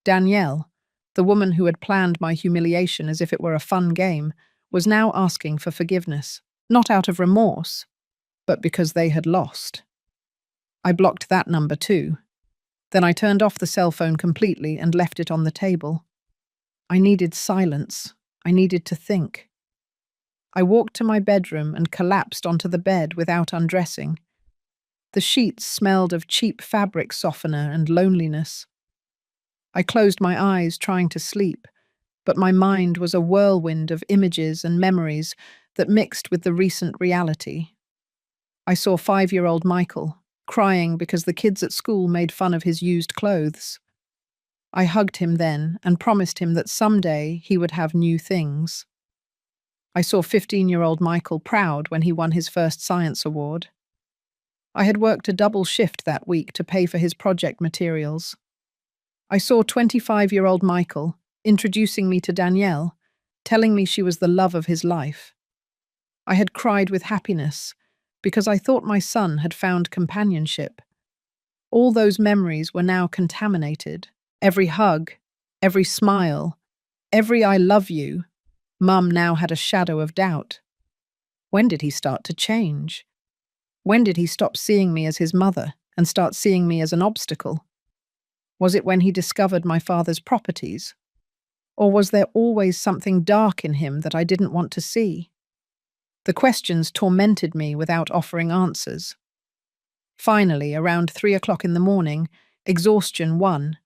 [SPEAKER 1] Danielle, the woman who had planned my humiliation as if it were a fun game, was now asking for forgiveness, not out of remorse, but because they had lost. I blocked that number too. Then I turned off the cell phone completely and left it on the table. I needed silence. I needed to think. I walked to my bedroom and collapsed onto the bed without undressing. The sheets smelled of cheap fabric softener and loneliness. I closed my eyes trying to sleep, but my mind was a whirlwind of images and memories that mixed with the recent reality. I saw 5-year-old Michael, crying because the kids at school made fun of his used clothes. I hugged him then and promised him that someday he would have new things. I saw 15-year-old Michael proud when he won his first science award. I had worked a double shift that week to pay for his project materials. I saw 25-year-old Michael introducing me to Danielle, telling me she was the love of his life. I had cried with happiness because I thought my son had found companionship. All those memories were now contaminated. Every hug, every smile, every I love you, Mum now had a shadow of doubt. When did he start to change? When did he stop seeing me as his mother and start seeing me as an obstacle? Was it when he discovered my father's properties? Or was there always something dark in him that I didn't want to see? The questions tormented me without offering answers. Finally, around 3 o'clock in the morning, exhaustion won,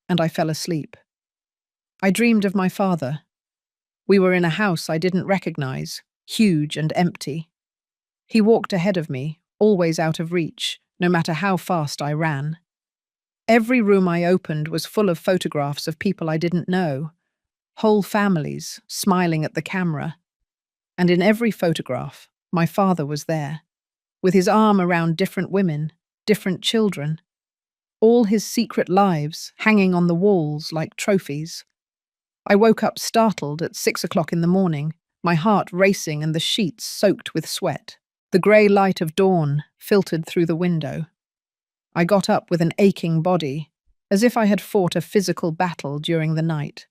[SPEAKER 1] and I fell asleep. I dreamed of my father. We were in a house I didn't recognize, huge and empty. He walked ahead of me, always out of reach, no matter how fast I ran. Every room I opened was full of photographs of people I didn't know, whole families smiling at the camera. And in every photograph, my father was there, with his arm around different women, different children, all his secret lives hanging on the walls like trophies. I woke up startled at 6 o'clock in the morning, my heart racing and the sheets soaked with sweat. The grey light of dawn filtered through the window. I got up with an aching body, as if I had fought a physical battle during the night.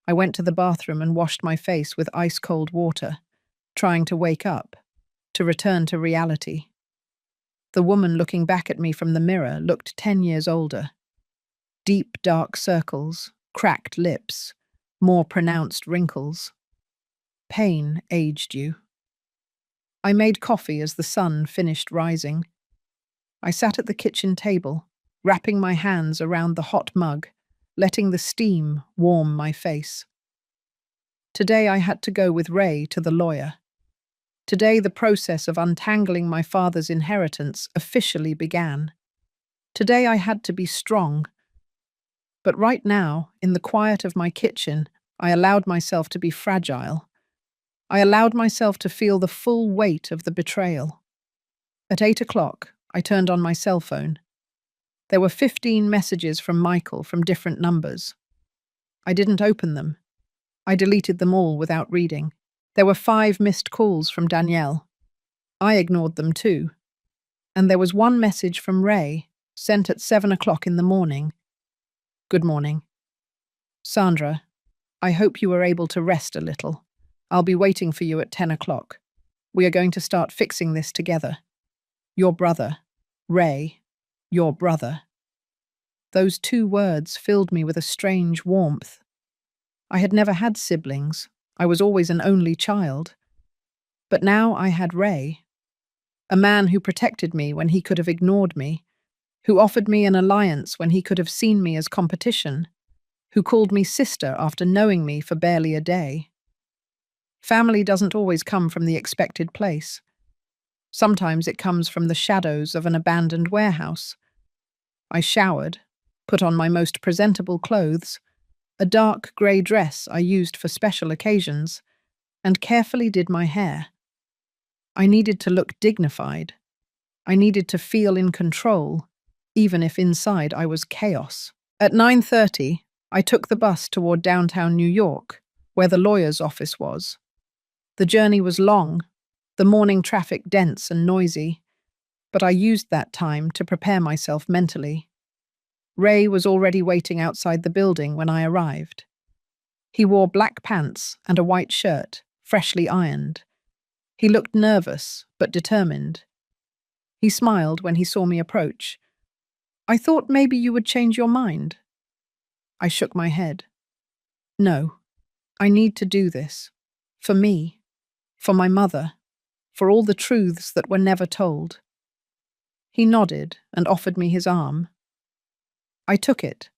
[SPEAKER 1] I went to the bathroom and washed my face with ice-cold water, trying to wake up, to return to reality. The woman looking back at me from the mirror looked 10 years older. Deep, dark circles, cracked lips, more pronounced wrinkles. Pain aged you. I made coffee as the sun finished rising. I sat at the kitchen table, wrapping my hands around the hot mug, letting the steam warm my face. Today I had to go with Ray to the lawyer. Today the process of untangling my father's inheritance officially began. Today I had to be strong. But right now, in the quiet of my kitchen, I allowed myself to be fragile. I allowed myself to feel the full weight of the betrayal. At 8 o'clock, I turned on my cell phone. There were 15 messages from Michael from different numbers. I didn't open them. I deleted them all without reading. There were 5 missed calls from Danielle. I ignored them too. And there was one message from Ray, sent at 7 o'clock in the morning. Good morning. Sandra, I hope you were able to rest a little. I'll be waiting for you at 10 o'clock. We are going to start fixing this together. Your brother, Ray, your brother. Those 2 words filled me with a strange warmth. I had never had siblings. I was always an only child. But now I had Ray, a man who protected me when he could have ignored me, who offered me an alliance when he could have seen me as competition, who called me sister after knowing me for barely a day. Family doesn't always come from the expected place. Sometimes it comes from the shadows of an abandoned warehouse. I showered, put on my most presentable clothes, a dark grey dress I used for special occasions, and carefully did my hair. I needed to look dignified. I needed to feel in control, even if inside I was chaos. At 9:30, I took the bus toward downtown New York, where the lawyer's office was. The journey was long, the morning traffic dense and noisy, but I used that time to prepare myself mentally. Ray was already waiting outside the building when I arrived. He wore black pants and a white shirt, freshly ironed. He looked nervous, but determined. He smiled when he saw me approach. I thought maybe you would change your mind. I shook my head. No, I need to do this. For me. For my mother. For all the truths that were never told. He nodded and offered me his arm. I took it,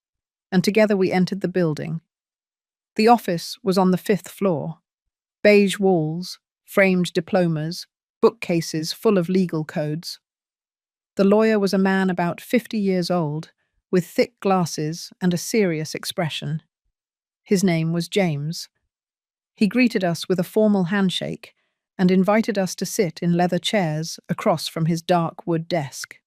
[SPEAKER 1] and together we entered the building. The office was on the 5th floor. Beige walls, framed diplomas, bookcases full of legal codes. The lawyer was a man about 50 years old, with thick glasses and a serious expression. His name was James. He greeted us with a formal handshake and invited us to sit in leather chairs across from his dark wood desk.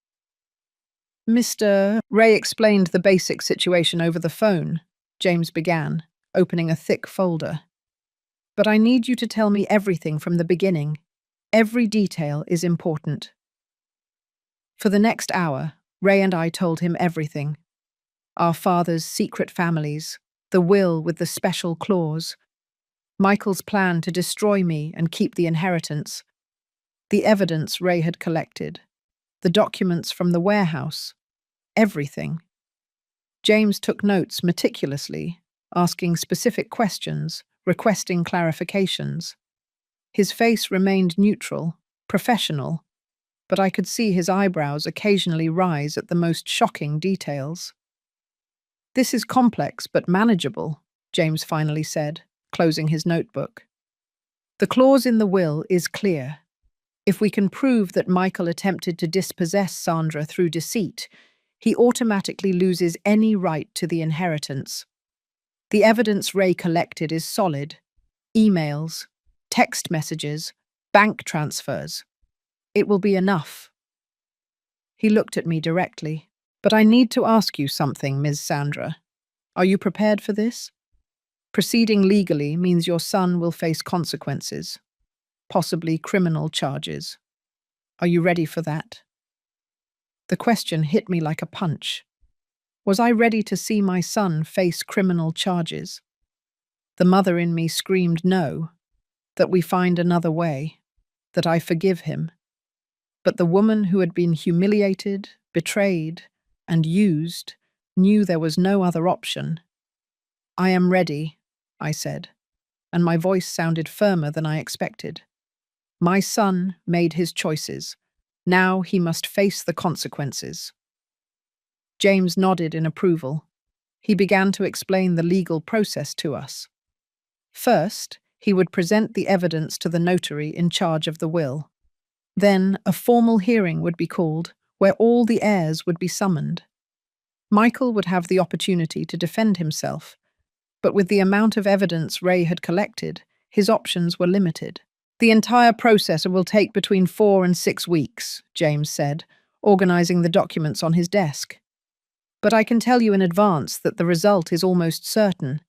[SPEAKER 1] Mr. Ray explained the basic situation over the phone, James began, opening a thick folder. But I need you to tell me everything from the beginning. Every detail is important. For the next hour, Ray and I told him everything. Our father's secret families, the will with the special clause, Michael's plan to destroy me and keep the inheritance, the evidence Ray had collected, the documents from the warehouse, everything. James took notes meticulously, asking specific questions, requesting clarifications. His face remained neutral, professional, but I could see his eyebrows occasionally rise at the most shocking details. This is complex but manageable, James finally said, closing his notebook. The clause in the will is clear. If we can prove that Michael attempted to dispossess Sandra through deceit, he automatically loses any right to the inheritance. The evidence Ray collected is solid: emails, text messages, bank transfers. It will be enough. He looked at me directly. But I need to ask you something, Ms. Sandra. Are you prepared for this? Proceeding legally means your son will face consequences, possibly criminal charges. Are you ready for that? The question hit me like a punch. Was I ready to see my son face criminal charges? The mother in me screamed no, that we find another way, that I forgive him. But the woman who had been humiliated, betrayed, and used knew there was no other option. I am ready, I said, and my voice sounded firmer than I expected. My son made his choices. Now he must face the consequences. James nodded in approval. He began to explain the legal process to us. First, he would present the evidence to the notary in charge of the will. Then, a formal hearing would be called, where all the heirs would be summoned. Michael would have the opportunity to defend himself, but with the amount of evidence Ray had collected, his options were limited. The entire process will take between 4 and 6 weeks, James said, organizing the documents on his desk. But I can tell you in advance that the result is almost certain.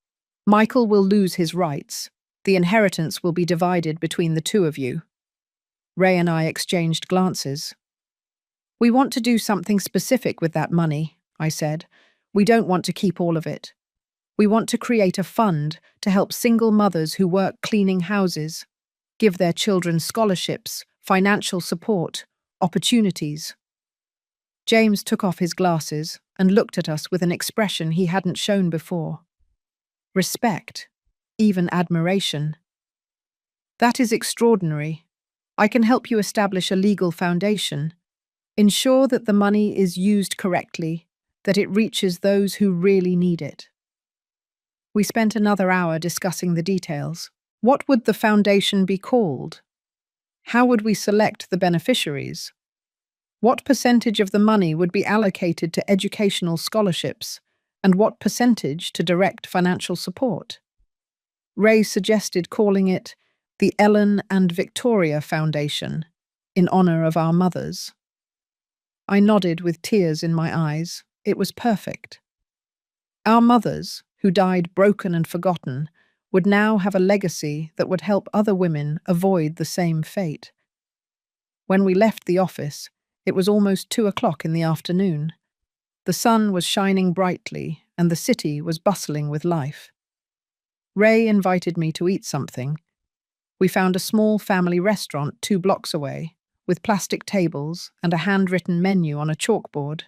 [SPEAKER 1] Michael will lose his rights. The inheritance will be divided between the two of you. Ray and I exchanged glances. We want to do something specific with that money, I said. We don't want to keep all of it. We want to create a fund to help single mothers who work cleaning houses, give their children scholarships, financial support, opportunities. James took off his glasses and looked at us with an expression he hadn't shown before. Respect, even admiration. That is extraordinary. I can help you establish a legal foundation. Ensure that the money is used correctly, that it reaches those who really need it. We spent another hour discussing the details. What would the foundation be called? How would we select the beneficiaries? What percentage of the money would be allocated to educational scholarships, and what percentage to direct financial support? Ray suggested calling it the Ellen and Victoria Foundation, in honor of our mothers. I nodded with tears in my eyes. It was perfect. Our mothers, who died broken and forgotten, would now have a legacy that would help other women avoid the same fate. When we left the office, it was almost 2 o'clock in the afternoon. The sun was shining brightly, and the city was bustling with life. Ray invited me to eat something. We found a small family restaurant 2 blocks away, with plastic tables and a handwritten menu on a chalkboard.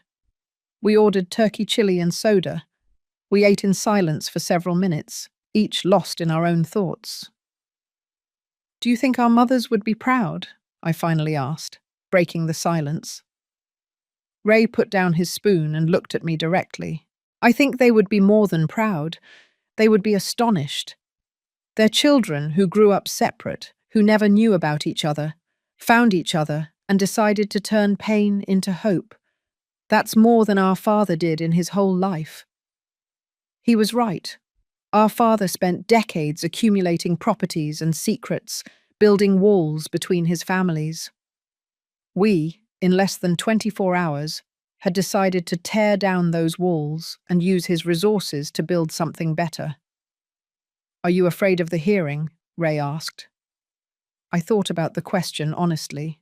[SPEAKER 1] We ordered turkey chili and soda. We ate in silence for several minutes, each lost in our own thoughts. "Do you think our mothers would be proud?" I finally asked, breaking the silence. Ray put down his spoon and looked at me directly. "I think they would be more than proud. They would be astonished. Their children, who grew up separate, who never knew about each other, found each other and decided to turn pain into hope. That's more than our father did in his whole life." He was right. Our father spent decades accumulating properties and secrets, building walls between his families. We, in less than 24 hours, had decided to tear down those walls and use his resources to build something better. "Are you afraid of the hearing?" Ray asked. I thought about the question honestly.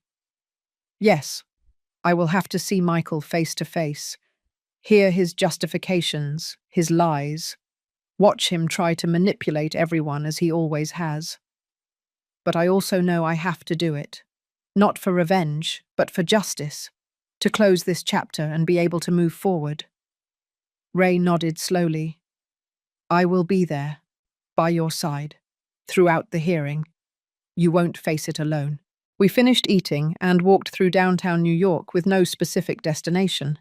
[SPEAKER 1] Yes, I will have to see Michael face to face, hear his justifications, his lies, watch him try to manipulate everyone as he always has. But I also know I have to do it, not for revenge, but for justice, to close this chapter and be able to move forward. Ray nodded slowly. "I will be there, by your side, throughout the hearing. You won't face it alone." We finished eating and walked through downtown New York with no specific destination.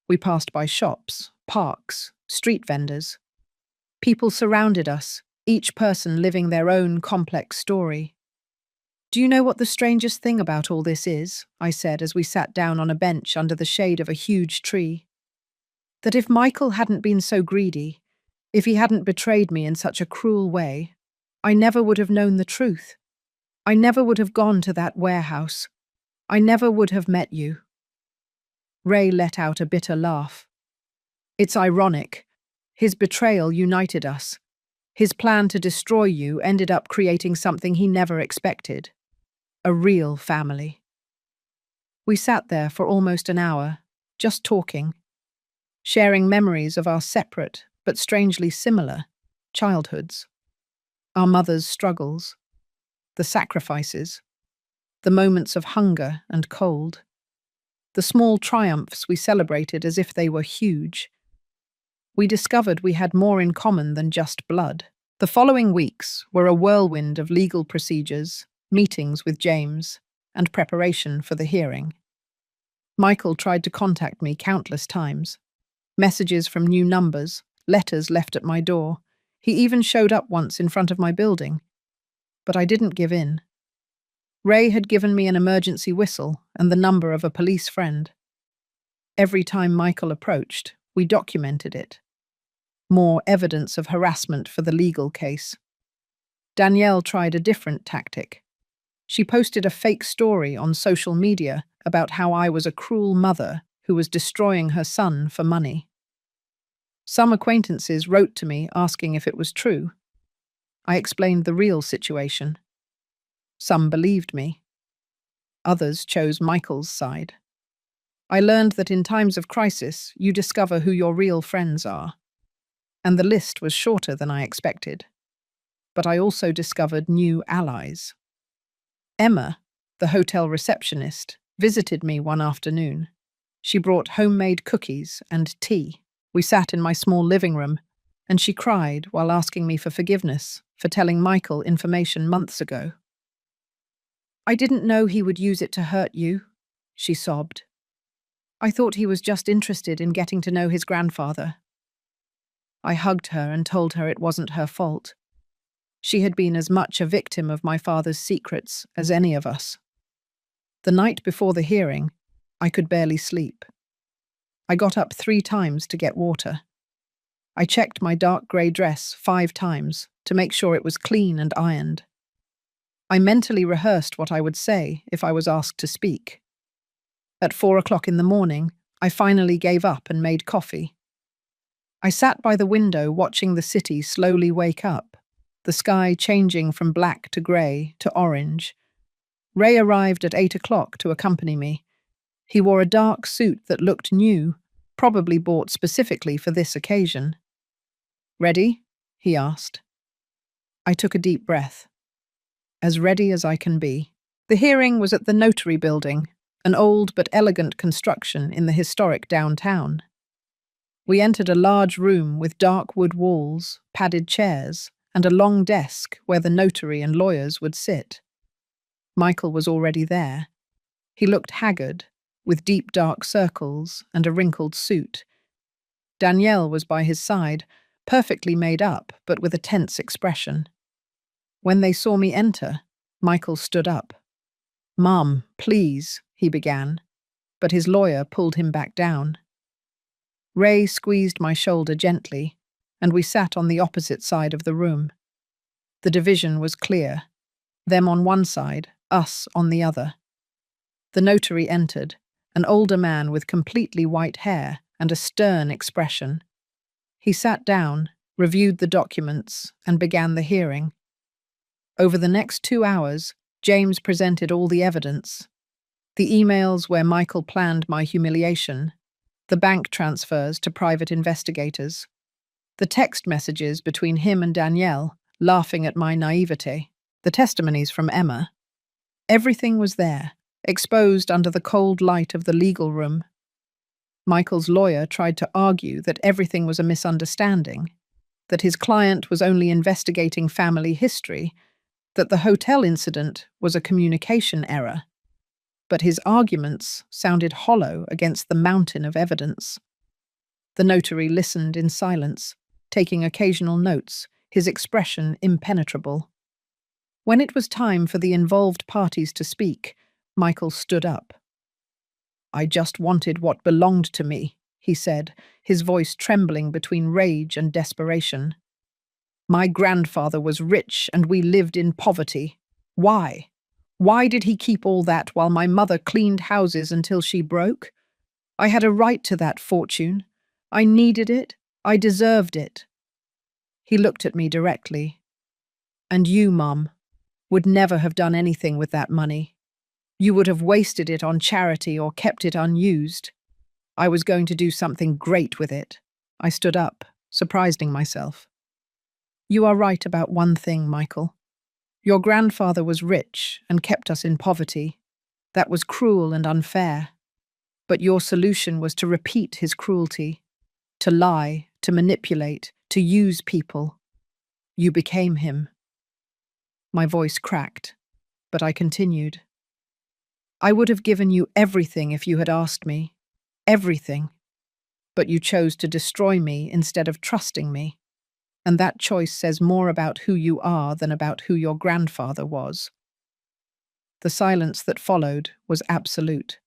[SPEAKER 1] We passed by shops, parks, street vendors. People surrounded us, each person living their own complex story. "Do you know what the strangest thing about all this is?" I said as we sat down on a bench under the shade of a huge tree. That if Michael hadn't been so greedy, if he hadn't betrayed me in such a cruel way, I never would have known the truth. I never would have gone to that warehouse. I never would have met you. Ray let out a bitter laugh. It's ironic. His betrayal united us. His plan to destroy you ended up creating something he never expected. A real family. We sat there for almost an hour, just talking, sharing memories of our separate, but strangely similar, childhoods. Our mothers' struggles, the sacrifices, the moments of hunger and cold, the small triumphs we celebrated as if they were huge. We discovered we had more in common than just blood. The following weeks were a whirlwind of legal procedures, meetings with James, and preparation for the hearing. Michael tried to contact me countless times. Messages from new numbers, letters left at my door. He even showed up once in front of my building. But I didn't give in. Ray had given me an emergency whistle and the number of a police friend. Every time Michael approached, we documented it. More evidence of harassment for the legal case. Danielle tried a different tactic. She posted a fake story on social media about how I was a cruel mother who was destroying her son for money. Some acquaintances wrote to me asking if it was true. I explained the real situation. Some believed me. Others chose Michael's side. I learned that in times of crisis, you discover who your real friends are. And the list was shorter than I expected. But I also discovered new allies. Emma, the hotel receptionist, visited me one afternoon. She brought homemade cookies and tea. We sat in my small living room, and she cried while asking me for forgiveness for telling Michael information months ago. I didn't know he would use it to hurt you, she sobbed. I thought he was just interested in getting to know his grandfather. I hugged her and told her it wasn't her fault. She had been as much a victim of my father's secrets as any of us. The night before the hearing, I could barely sleep. I got up 3 times to get water. I checked my dark grey dress 5 times to make sure it was clean and ironed. I mentally rehearsed what I would say if I was asked to speak. At 4 o'clock in the morning, I finally gave up and made coffee. I sat by the window watching the city slowly wake up, the sky changing from black to grey to orange. Ray arrived at 8 o'clock to accompany me. He wore a dark suit that looked new, probably bought specifically for this occasion. "Ready?" he asked. I took a deep breath. As ready as I can be. The hearing was at the Notary Building, an old but elegant construction in the historic downtown. We entered a large room with dark wood walls, padded chairs, and a long desk where the notary and lawyers would sit. Michael was already there. He looked haggard, with deep dark circles and a wrinkled suit. Danielle was by his side, perfectly made up, but with a tense expression. When they saw me enter, Michael stood up. "Mum, please," he began, but his lawyer pulled him back down. Ray squeezed my shoulder gently, and we sat on the opposite side of the room. The division was clear. Them on one side, us on the other. The notary entered, an older man with completely white hair and a stern expression. He sat down, reviewed the documents, and began the hearing. Over the next 2 hours, James presented all the evidence. The emails where Michael planned my humiliation, the bank transfers to private investigators, the text messages between him and Danielle, laughing at my naivete, the testimonies from Emma. Everything was there, exposed under the cold light of the legal room. Michael's lawyer tried to argue that everything was a misunderstanding, that his client was only investigating family history, that the hotel incident was a communication error. But his arguments sounded hollow against the mountain of evidence. The notary listened in silence, taking occasional notes, his expression impenetrable. When it was time for the involved parties to speak, Michael stood up. "I just wanted what belonged to me," he said, his voice trembling between rage and desperation. My grandfather was rich and we lived in poverty. Why? Why did he keep all that while my mother cleaned houses until she broke? I had a right to that fortune. I needed it. I deserved it. He looked at me directly. And you, Mum, would never have done anything with that money. You would have wasted it on charity or kept it unused. I was going to do something great with it. I stood up, surprising myself. You are right about one thing, Michael. Your grandfather was rich and kept us in poverty. That was cruel and unfair. But your solution was to repeat his cruelty, to lie, to manipulate, to use people. You became him. My voice cracked, but I continued. I would have given you everything if you had asked me. Everything. But you chose to destroy me instead of trusting me. And that choice says more about who you are than about who your grandfather was. The silence that followed was absolute.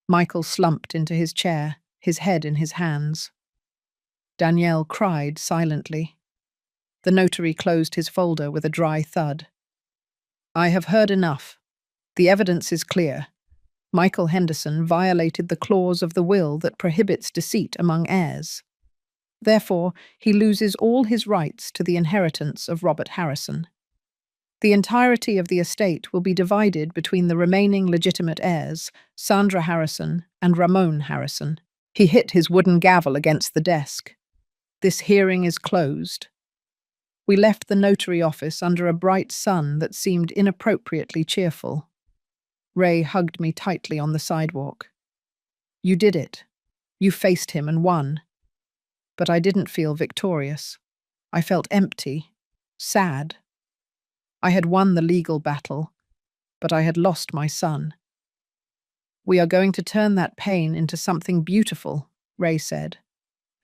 [SPEAKER 1] Michael slumped into his chair, his head in his hands. Danielle cried silently. The notary closed his folder with a dry thud. I have heard enough. The evidence is clear. Michael Henderson violated the clause of the will that prohibits deceit among heirs. Therefore, he loses all his rights to the inheritance of Robert Harrison. The entirety of the estate will be divided between the remaining legitimate heirs, Sandra Harrison and Ramon Harrison. He hit his wooden gavel against the desk. This hearing is closed. We left the notary office under a bright sun that seemed inappropriately cheerful. Ray hugged me tightly on the sidewalk. You did it. You faced him and won. But I didn't feel victorious. I felt empty, sad. I had won the legal battle, but I had lost my son. We are going to turn that pain into something beautiful, Ray said,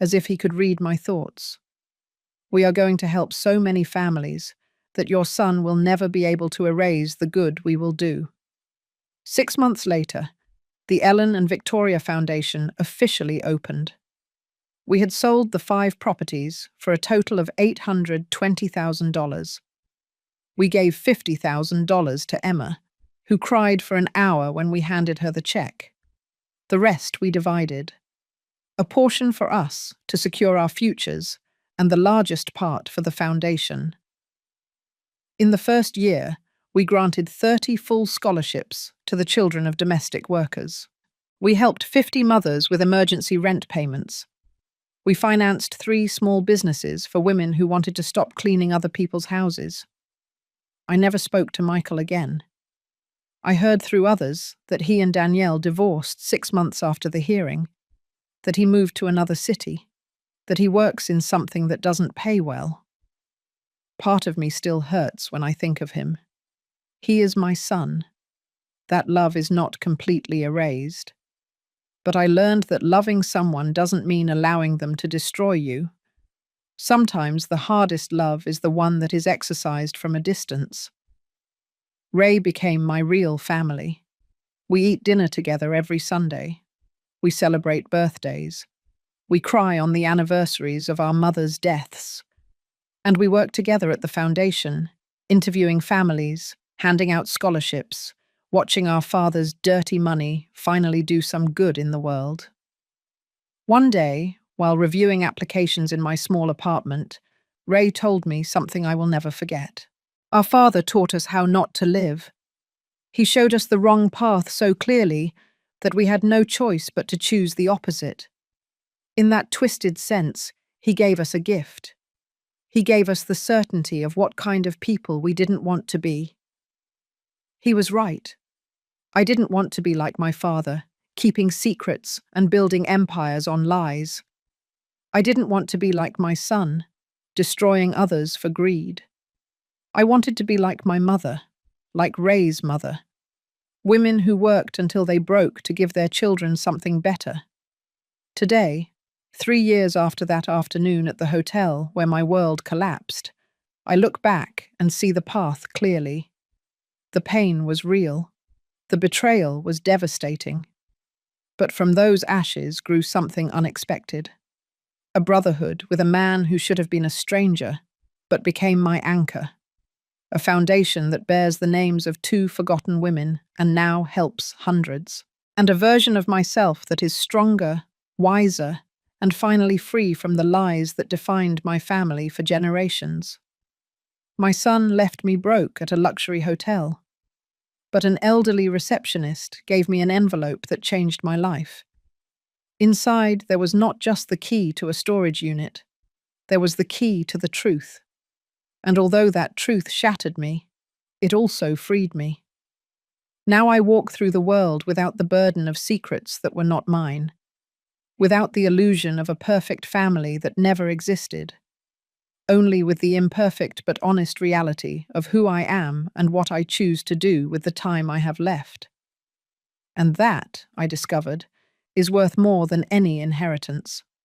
[SPEAKER 1] as if he could read my thoughts. We are going to help so many families that your son will never be able to erase the good we will do. 6 months later, the Ellen and Victoria Foundation officially opened. We had sold the 5 properties for a total of $820,000. We gave $50,000 to Emma, who cried for an hour when we handed her the check. The rest we divided. A portion for us to secure our futures, and the largest part for the foundation. In the first year, we granted 30 full scholarships to the children of domestic workers. We helped 50 mothers with emergency rent payments. We financed 3 small businesses for women who wanted to stop cleaning other people's houses. I never spoke to Michael again. I heard through others that he and Danielle divorced 6 months after the hearing, that he moved to another city, that he works in something that doesn't pay well. Part of me still hurts when I think of him. He is my son. That love is not completely erased. But I learned that loving someone doesn't mean allowing them to destroy you. Sometimes the hardest love is the one that is exercised from a distance. Ray became my real family. We eat dinner together every Sunday. We celebrate birthdays. We cry on the anniversaries of our mothers' deaths. And we work together at the foundation, interviewing families, handing out scholarships, watching our father's dirty money finally do some good in the world. One day, while reviewing applications in my small apartment, Ray told me something I will never forget. Our father taught us how not to live. He showed us the wrong path so clearly that we had no choice but to choose the opposite. In that twisted sense, he gave us a gift. He gave us the certainty of what kind of people we didn't want to be. He was right. I didn't want to be like my father, keeping secrets and building empires on lies. I didn't want to be like my son, destroying others for greed. I wanted to be like my mother, like Ray's mother. Women who worked until they broke to give their children something better. Today, 3 years after that afternoon at the hotel where my world collapsed, I look back and see the path clearly. The pain was real. The betrayal was devastating. But from those ashes grew something unexpected. A brotherhood with a man who should have been a stranger, but became my anchor. A foundation that bears the names of two forgotten women and now helps hundreds. And a version of myself that is stronger, wiser, and finally free from the lies that defined my family for generations. My son left me broke at a luxury hotel, but an elderly receptionist gave me an envelope that changed my life. Inside, there was not just the key to a storage unit, there was the key to the truth. And although that truth shattered me, it also freed me. Now I walk through the world without the burden of secrets that were not mine, without the illusion of a perfect family that never existed, only with the imperfect but honest reality of who I am and what I choose to do with the time I have left. And that, I discovered, is worth more than any inheritance.